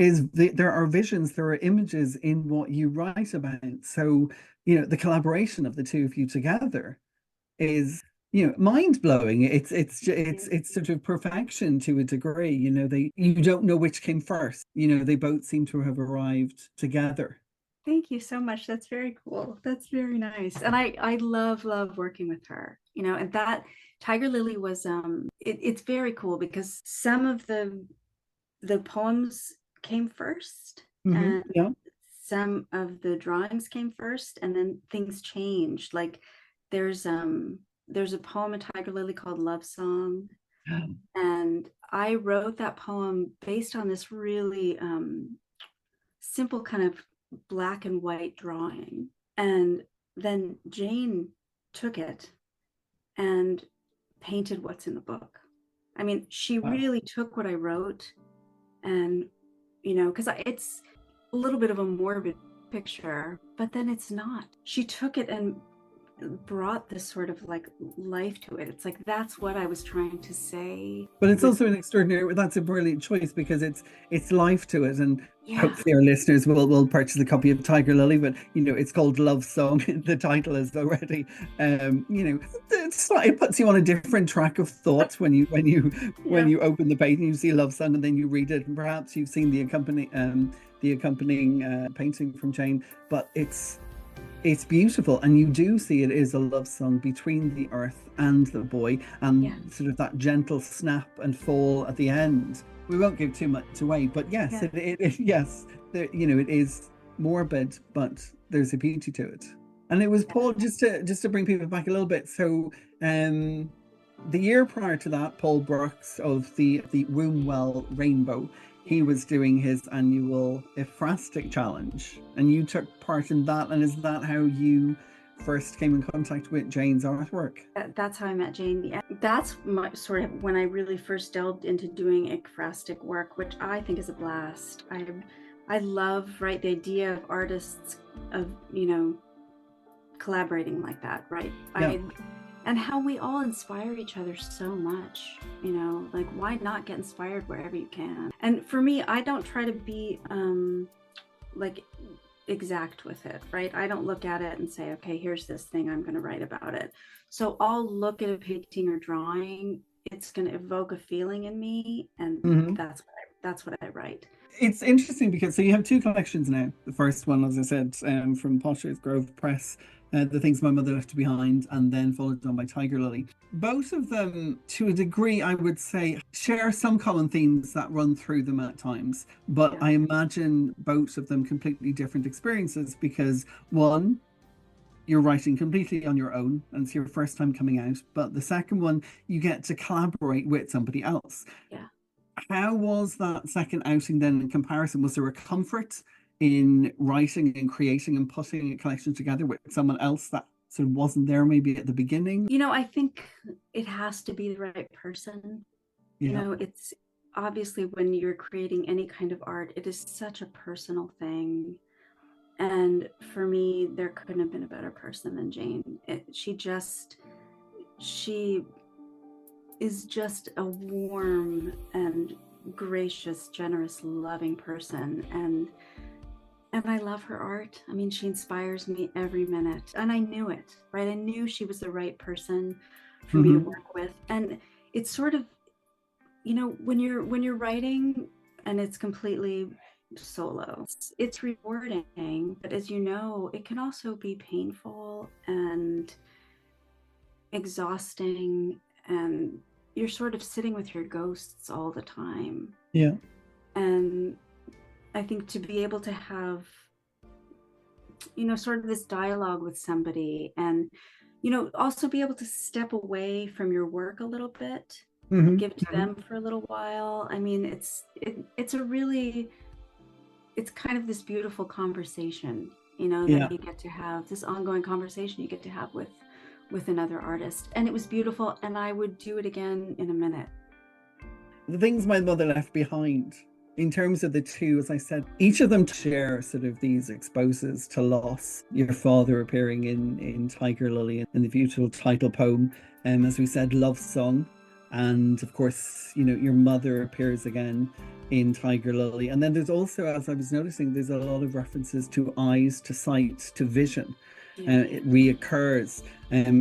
are visions, there are images in what you write about. So the collaboration of the two of you together is mind-blowing. It's sort of perfection to a degree. You don't know which came first. They both seem to have arrived together. Thank you so much. That's very cool. That's very nice. And I love working with her. And that Tiger Lily was it's very cool, because some of the poems came first, and some of the drawings came first, and then things changed. Like there's a poem in Tiger Lily called Love Song. And I wrote that poem based on this really simple kind of black and white drawing. And then Jane took it and painted what's in the book. I mean, she really took what I wrote, and because it's a little bit of a morbid picture, but then it's not. She took it and brought this sort of like life to it. It's like, that's what I was trying to say. But it's also that's a brilliant choice, because it's life to it. And hopefully our listeners will purchase a copy of Tiger Lily, but it's called Love Song. The title is already it puts you on a different track of thought when you open the page and you see Love Song, and then you read it, and perhaps you've seen the accompanying painting from Jane. But it's beautiful, and you do see it is a love song between the earth and the boy, and sort of that gentle snap and fall at the end. We won't give too much away, but yes, it is morbid, but there's a beauty to it. And it was Paul, just to bring people back a little bit. So the year prior to that, Paul Brooks of the Wombwell Rainbow, he was doing his annual Ephrastic Challenge, and you took part in that. And is that how you first came in contact with Jane's artwork? That's how I met Jane. That's sort of when I really first delved into doing Ephrastic work, which I think is a blast. I love, right, the idea of artists of collaborating like that, right? And how we all inspire each other so much, like, why not get inspired wherever you can? And for me, I don't try to be like exact with it, right? I don't look at it and say, okay, here's this thing, I'm going to write about it. So I'll look at a painting or drawing, it's going to evoke a feeling in me, and that's what that's what I write. It's interesting because so you have two collections now. The first one, as I said, from Potter's Grove Press, The Things My Mother Left Behind, and then followed on by Tiger Lily. Both of them, to a degree, I would say, share some common themes that run through them at times. But I imagine both of them completely different experiences because one, you're writing completely on your own and it's your first time coming out. But the second one, you get to collaborate with somebody else. Yeah. How was that second outing then in comparison? Was there a comfort in writing and creating and putting a collection together with someone else that sort of wasn't there maybe at the beginning? I think it has to be the right person. Yeah. It's obviously when you're creating any kind of art, it is such a personal thing. And for me, there couldn't have been a better person than Jane. She is just a warm and gracious, generous, loving person. And I love her art. I mean, she inspires me every minute. And I knew it, right? I knew she was the right person for me to work with. And it's sort of, when you're writing and it's completely solo, it's rewarding. But as you know, it can also be painful and exhausting, and you're sort of sitting with your ghosts all the time. Yeah. And I think to be able to have, sort of this dialogue with somebody and, also be able to step away from your work a little bit, and give to them for a little while. I mean, it's kind of this beautiful conversation, that you get to have, this ongoing conversation you get to have with another artist. And it was beautiful, and I would do it again in a minute. The Things My Mother Left Behind, in terms of the two, as I said, each of them share sort of these exposes to loss. Your father appearing in Tiger Lily in the beautiful title poem, as we said, Love Song. And of course, your mother appears again in Tiger Lily. And then there's also, as I was noticing, there's a lot of references to eyes, to sight, to vision. It reoccurs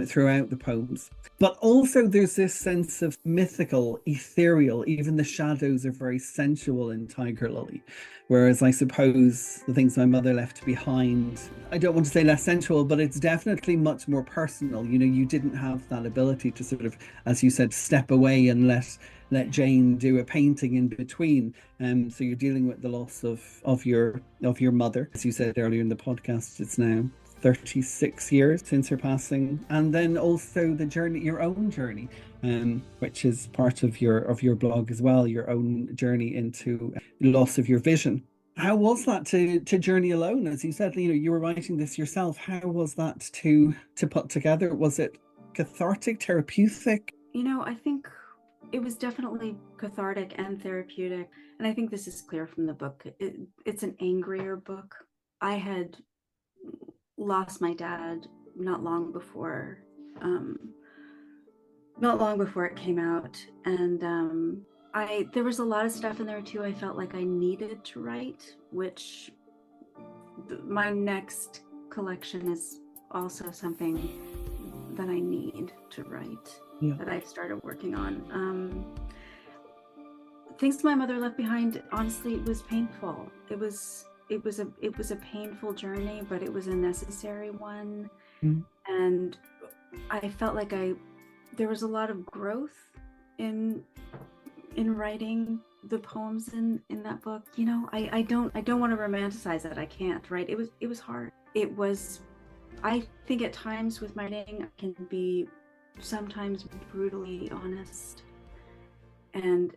throughout the poems. But also there's this sense of mythical, ethereal, even the shadows are very sensual in Tiger Lily. Whereas I suppose The Things My Mother Left Behind, I don't want to say less sensual, but it's definitely much more personal. You didn't have that ability to sort of, as you said, step away and let Jane do a painting in between. So you're dealing with the loss of your mother. As you said earlier in the podcast, it's now 36 years since her passing, and then also the journey, your own journey, which is part of your blog as well, your own journey into loss of your vision. How was that to journey alone? As you said, you were writing this yourself. How was that to put together? Was it cathartic, therapeutic? I think it was definitely cathartic and therapeutic, and I think this is clear from the book. It's an angrier book. I had lost my dad not long before it came out, and there was a lot of stuff in there too I felt like I needed to write, which my next collection is also something that I need to write, that I've started working on. Things My Mother Left Behind, honestly, it was painful. It was a painful journey, but it was a necessary one. And I felt like there was a lot of growth in writing the poems in that book. I don't want to romanticize it. I can't, right? It was hard. I think at times with my writing, I can be sometimes brutally honest, and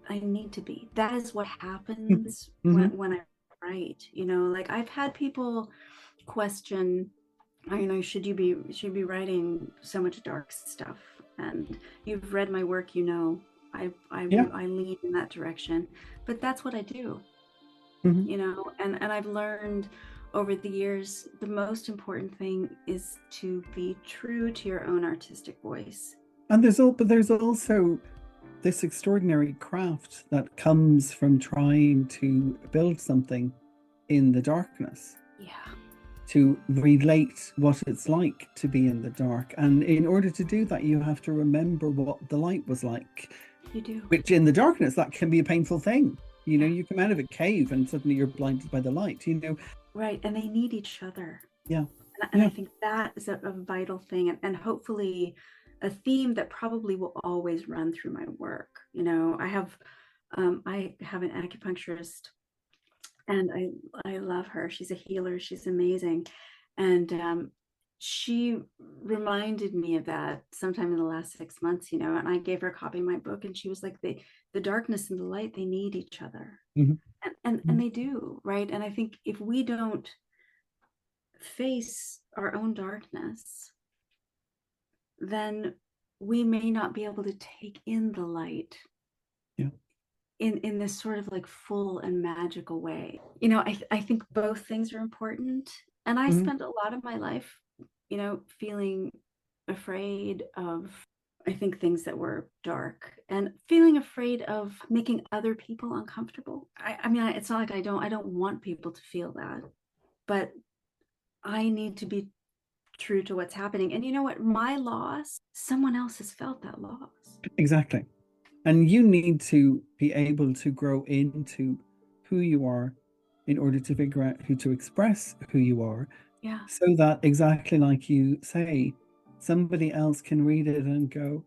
I need to be. That is what happens when I write. Like I've had people question, should you be writing so much dark stuff? And you've read my work, I lean in that direction, but that's what I do. And I've learned over the years, the most important thing is to be true to your own artistic voice. And there's also this extraordinary craft that comes from trying to build something in the darkness. Yeah. To relate what it's like to be in the dark. And in order to do that, you have to remember what the light was like. You do. Which in the darkness, that can be a painful thing. You know, you come out of a cave and suddenly you're blinded by the light, you know. Right. And they need each other. Yeah. And I think that is a vital thing, and hopefully a theme that probably will always run through my work. You know, I have an acupuncturist, and I love her. She's a healer. She's amazing. And she reminded me of that sometime in the last 6 months, you know, and I gave her a copy of my book, and she was like, the darkness and the light, they need each other. Mm-hmm. And they do, right? And I think if we don't face our own darkness, then we may not be able to take in the light in this sort of like full and magical way. You know, I think both things are important. And I spent a lot of my life, you know, feeling afraid of, I think, things that were dark, and feeling afraid of making other people uncomfortable. I mean, it's not like I don't want people to feel that, but I need to be true to what's happening. And you know what? My loss, someone else has felt that loss. Exactly. And you need to be able to grow into who you are in order to figure out who to express who you are. Yeah. So that, exactly like you say, somebody else can read it and go,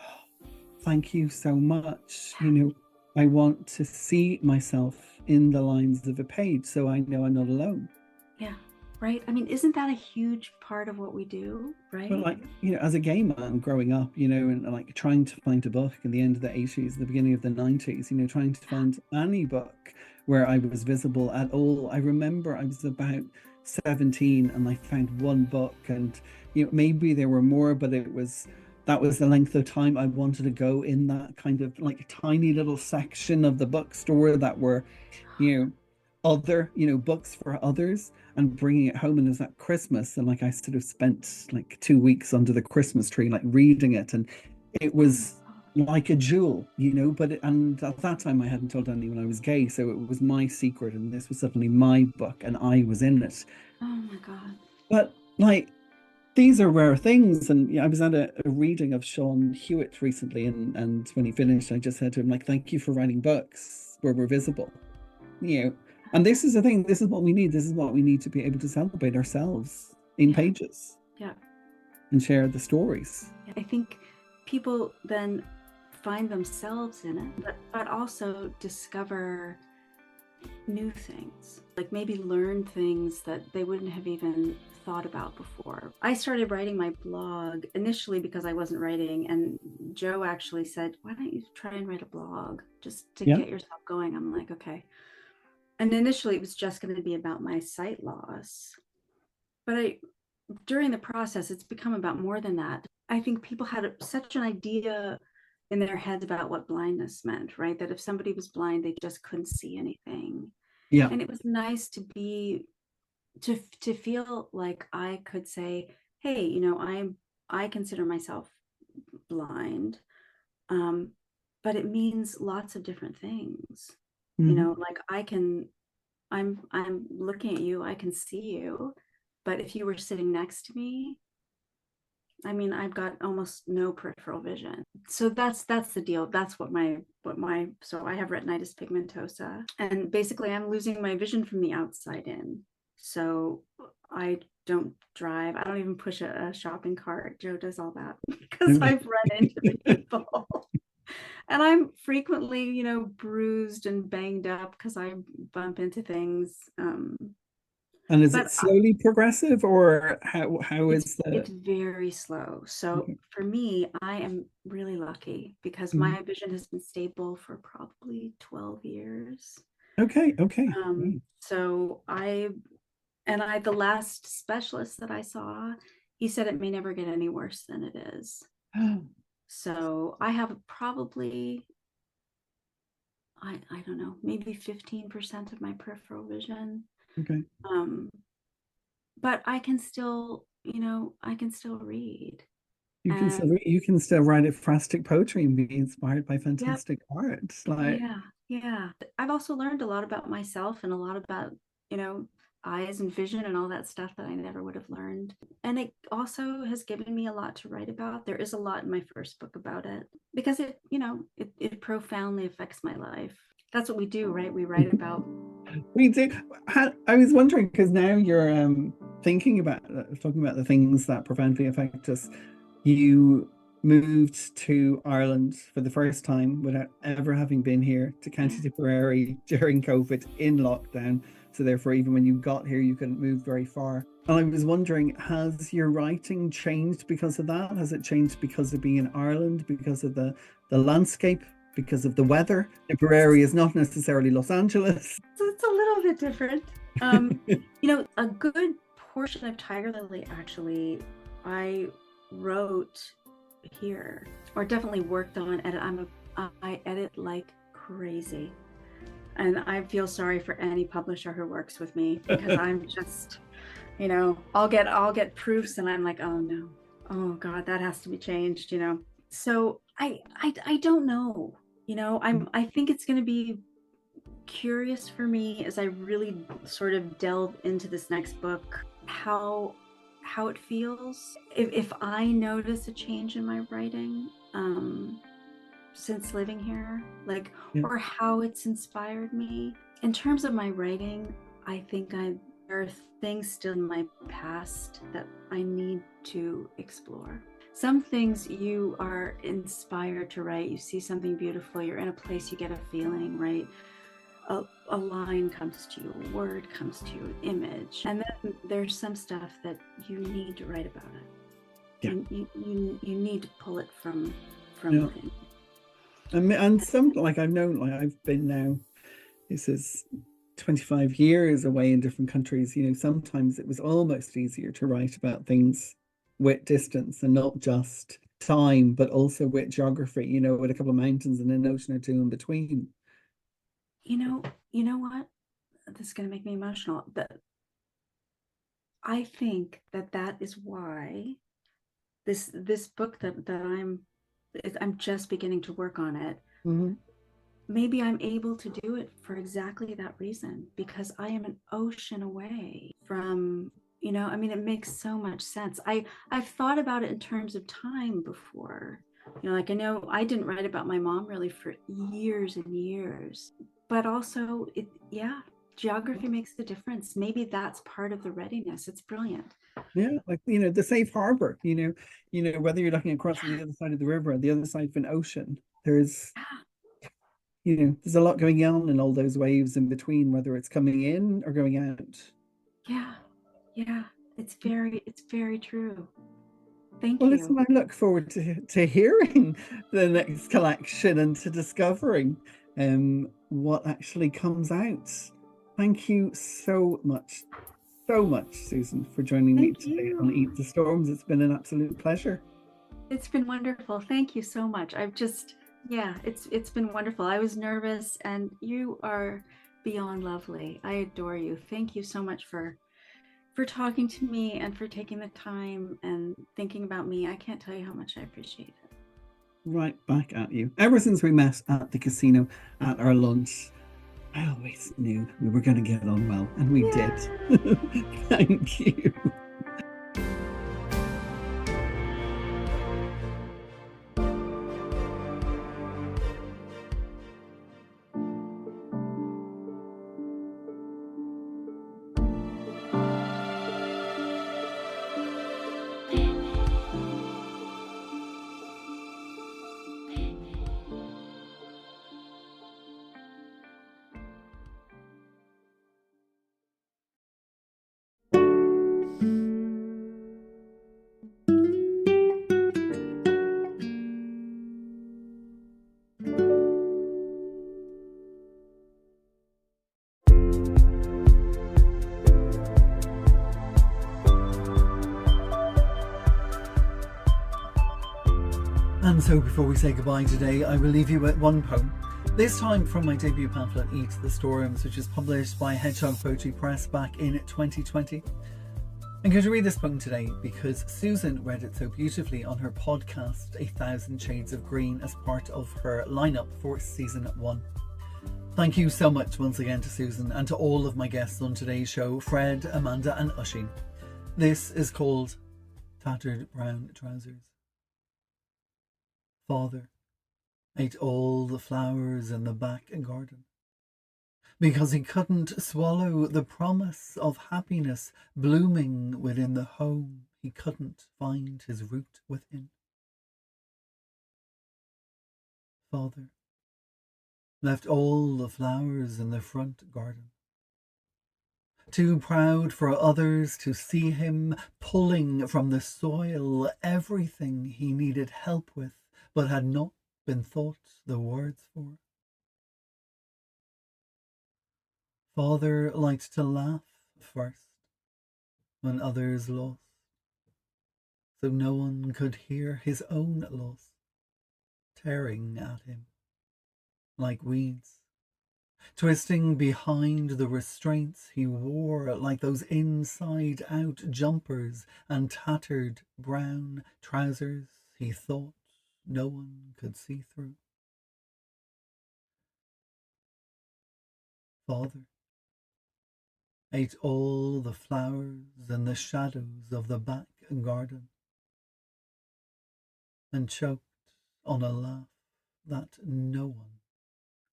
oh, thank you so much. You know, I want to see myself in the lines of a page so I know I'm not alone. Yeah. Right. I mean, isn't that a huge part of what we do? Right. But like, you know, as a gay man growing up, you know, and like trying to find a book in the end of the 80s, the beginning of the 90s, you know, trying to find any book where I was visible at all. I remember I was about 17 and I found one book, and, you know, maybe there were more, but that was the length of time I wanted to go in that kind of like tiny little section of the bookstore that were, you know, other, you know, books for others, and bringing it home. And it's at Christmas, and like I sort of spent like 2 weeks under the Christmas tree, like reading it, and it was like a jewel, you know. And at that time I hadn't told anyone I was gay, so it was my secret, and this was suddenly my book and I was in it. Oh my God. But like, these are rare things. And yeah, I was at a reading of Sean Hewitt recently, and when he finished, I just said to him, like, thank you for writing books where we're visible, you know. And this is the thing, this is what we need. This is what we need to be able to celebrate ourselves in pages. Yeah. And share the stories. I think people then find themselves in it, but also discover new things, like maybe learn things that they wouldn't have even thought about before. I started writing my blog initially because I wasn't writing, and Joe actually said, why don't you try and write a blog just to get yourself going? I'm like, okay. And initially it was just going to be about my sight loss. But during the process, it's become about more than that. I think people had such an idea in their heads about what blindness meant, right? That if somebody was blind, they just couldn't see anything. Yeah. And it was nice to feel like I could say, hey, you know, I consider myself blind, but it means lots of different things. You know, like I'm looking at you, I can see you, but if you were sitting next to me, I mean, I've got almost no peripheral vision. So that's the deal. That's so I have retinitis pigmentosa, and basically I'm losing my vision from the outside in. So I don't drive. I don't even push a shopping cart. Joe does all that because I've run into people. And I'm frequently, you know, bruised and banged up because I bump into things. And is it slowly progressive, or how is that? It's very slow. So for me, I am really lucky because my vision has been stable for probably 12 years. Okay. So the last specialist that I saw, he said it may never get any worse than it is. So I have probably, I don't know, maybe 15% of my peripheral vision. Okay. But I can still, you know, read. You can still write ekphrastic poetry and be inspired by fantastic art. Like, yeah. I've also learned a lot about myself and a lot about, you know, eyes and vision and all that stuff that I never would have learned. And it also has given me a lot to write about. There is a lot in my first book about it because it, you know, it profoundly affects my life. That's what we do, right? We write about. We do. I was wondering, because now you're thinking about talking about the things that profoundly affect us. You moved to Ireland for the first time without ever having been here, to County Tipperary during COVID in lockdown. So therefore, even when you got here, you couldn't move very far. And I was wondering, has your writing changed because of that? Has it changed because of being in Ireland, because of the landscape, because of the weather? Tipperary is not necessarily Los Angeles. So it's a little bit different. A good portion of Tiger Lily, actually, I wrote here, or definitely worked on. And I edit like crazy, and I feel sorry for any publisher who works with me, because I'm just, I'll get proofs, and I'm like, oh no, oh God, that has to be changed. So I don't know. I think it's going to be curious for me as I really sort of delve into this next book, how it feels, if I notice a change in my writing since living here, like, or how it's inspired me. In terms of my writing, I think there are things still in my past that I need to explore. Some things you are inspired to write, you see something beautiful, you're in a place, you get a feeling, right? A line comes to you, a word comes to you, an image, and then there's some stuff that you need to write about it. You need to pull it from within. And some, like, I've known, like, I've been now, this is 25 years away in different countries. Sometimes it was almost easier to write about things with distance and not just time, but also with geography, with a couple of mountains and an ocean or two in between. You know what? This is going to make me emotional. But I think that is why this book that I'm just beginning to work on it. Mm-hmm. Maybe I'm able to do it for exactly that reason, because I am an ocean away from, it makes so much sense. I've thought about it in terms of time before. Like, I know I didn't write about my mom really for years and years, but also geography makes the difference. Maybe that's part of the readiness. It's brilliant. Yeah, like, the safe harbor, whether you're looking across the other side of the river or the other side of an ocean, there's a lot going on in all those waves in between, whether it's coming in or going out. Yeah, it's very true. Thank you. Well, listen, I look forward to hearing the next collection and to discovering what actually comes out. Thank you so much, Susan, for joining me today on Eat the Storms. It's been an absolute pleasure. It's been wonderful. Thank you so much. It's been wonderful. I was nervous, and you are beyond lovely. I adore you. Thank you so much for talking to me and for taking the time and thinking about me. I can't tell you how much I appreciate it. Right back at you. Ever since we met at the casino at our lunch, I always knew we were going to get on well, and we did. Thank you. And so before we say goodbye today, I will leave you with one poem, this time from my debut pamphlet, Eat the Storms, which was published by Hedgehog Poetry Press back in 2020. I'm going to read this poem today because Susan read it so beautifully on her podcast, 1,000 Shades of Green, as part of her lineup for season 1. Thank you so much once again to Susan and to all of my guests on today's show, Fred, Amanda and Oisin. This is called Tattered Brown Trousers. Father ate all the flowers in the back garden. because he couldn't swallow the promise of happiness blooming within the home he couldn't find his root within. Father left all the flowers in the front garden, too proud for others to see him pulling from the soil everything he needed help with but had not been thought the words for. Father liked to laugh first when others lost, so no one could hear his own loss tearing at him like weeds, twisting behind the restraints he wore like those inside-out jumpers and tattered brown trousers he thought no one could see through. Father ate all the flowers in the shadows of the back garden and choked on a laugh that no one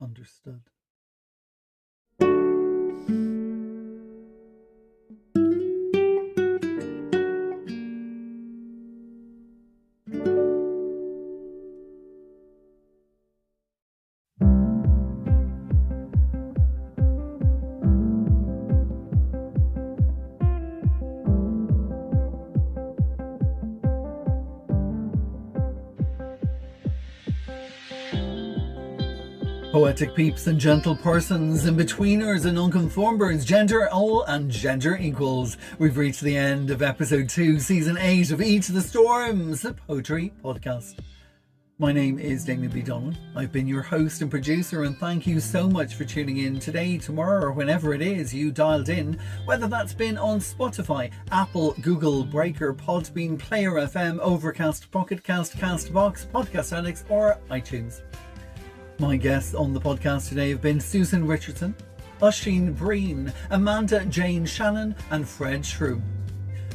understood. Poetic peeps and gentle persons, in-betweeners and nonconformers, gender all and gender equals. We've reached the end of episode 2, season 8 of Eat the Storms, the Poetry Podcast. My name is Damien B Donnelly. I've been your host and producer, and thank you so much for tuning in today, tomorrow, or whenever it is you dialed in, whether that's been on Spotify, Apple, Google, Breaker, Podbean, Player FM, Overcast, Pocket Cast, Castbox, Podcast Addicts, or iTunes. My guests on the podcast today have been Susan Richardson, Oisin Breen, Amanda Jane Shannon, and Fred Shrum.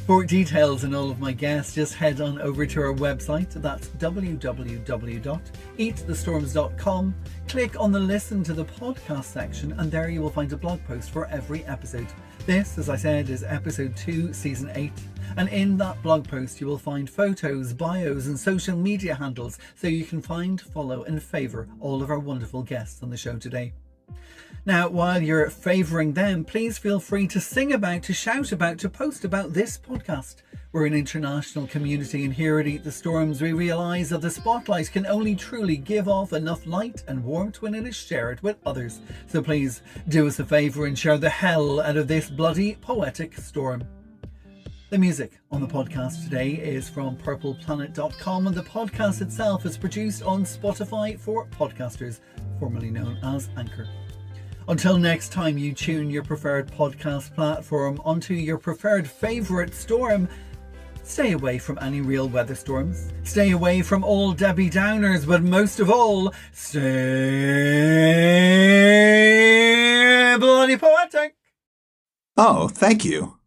For details on all of my guests, just head on over to our website. That's www.eatthestorms.com. Click on the listen to the podcast section, and there you will find a blog post for every episode. This, as I said, is episode 2, season 8. And in that blog post, you will find photos, bios, and social media handles so you can find, follow, and favour all of our wonderful guests on the show today. Now, while you're favouring them, please feel free to sing about, to shout about, to post about this podcast. We're an international community, and here at Eat the Storms, we realise that the spotlight can only truly give off enough light and warmth when it is shared with others. So please do us a favour and share the hell out of this bloody poetic storm. The music on the podcast today is from purpleplanet.com, and the podcast itself is produced on Spotify for podcasters, formerly known as Anchor. Until next time you tune your preferred podcast platform onto your preferred favourite storm, stay away from any real weather storms, stay away from all Debbie Downers, but most of all, stay bloody poetic. Oh, thank you.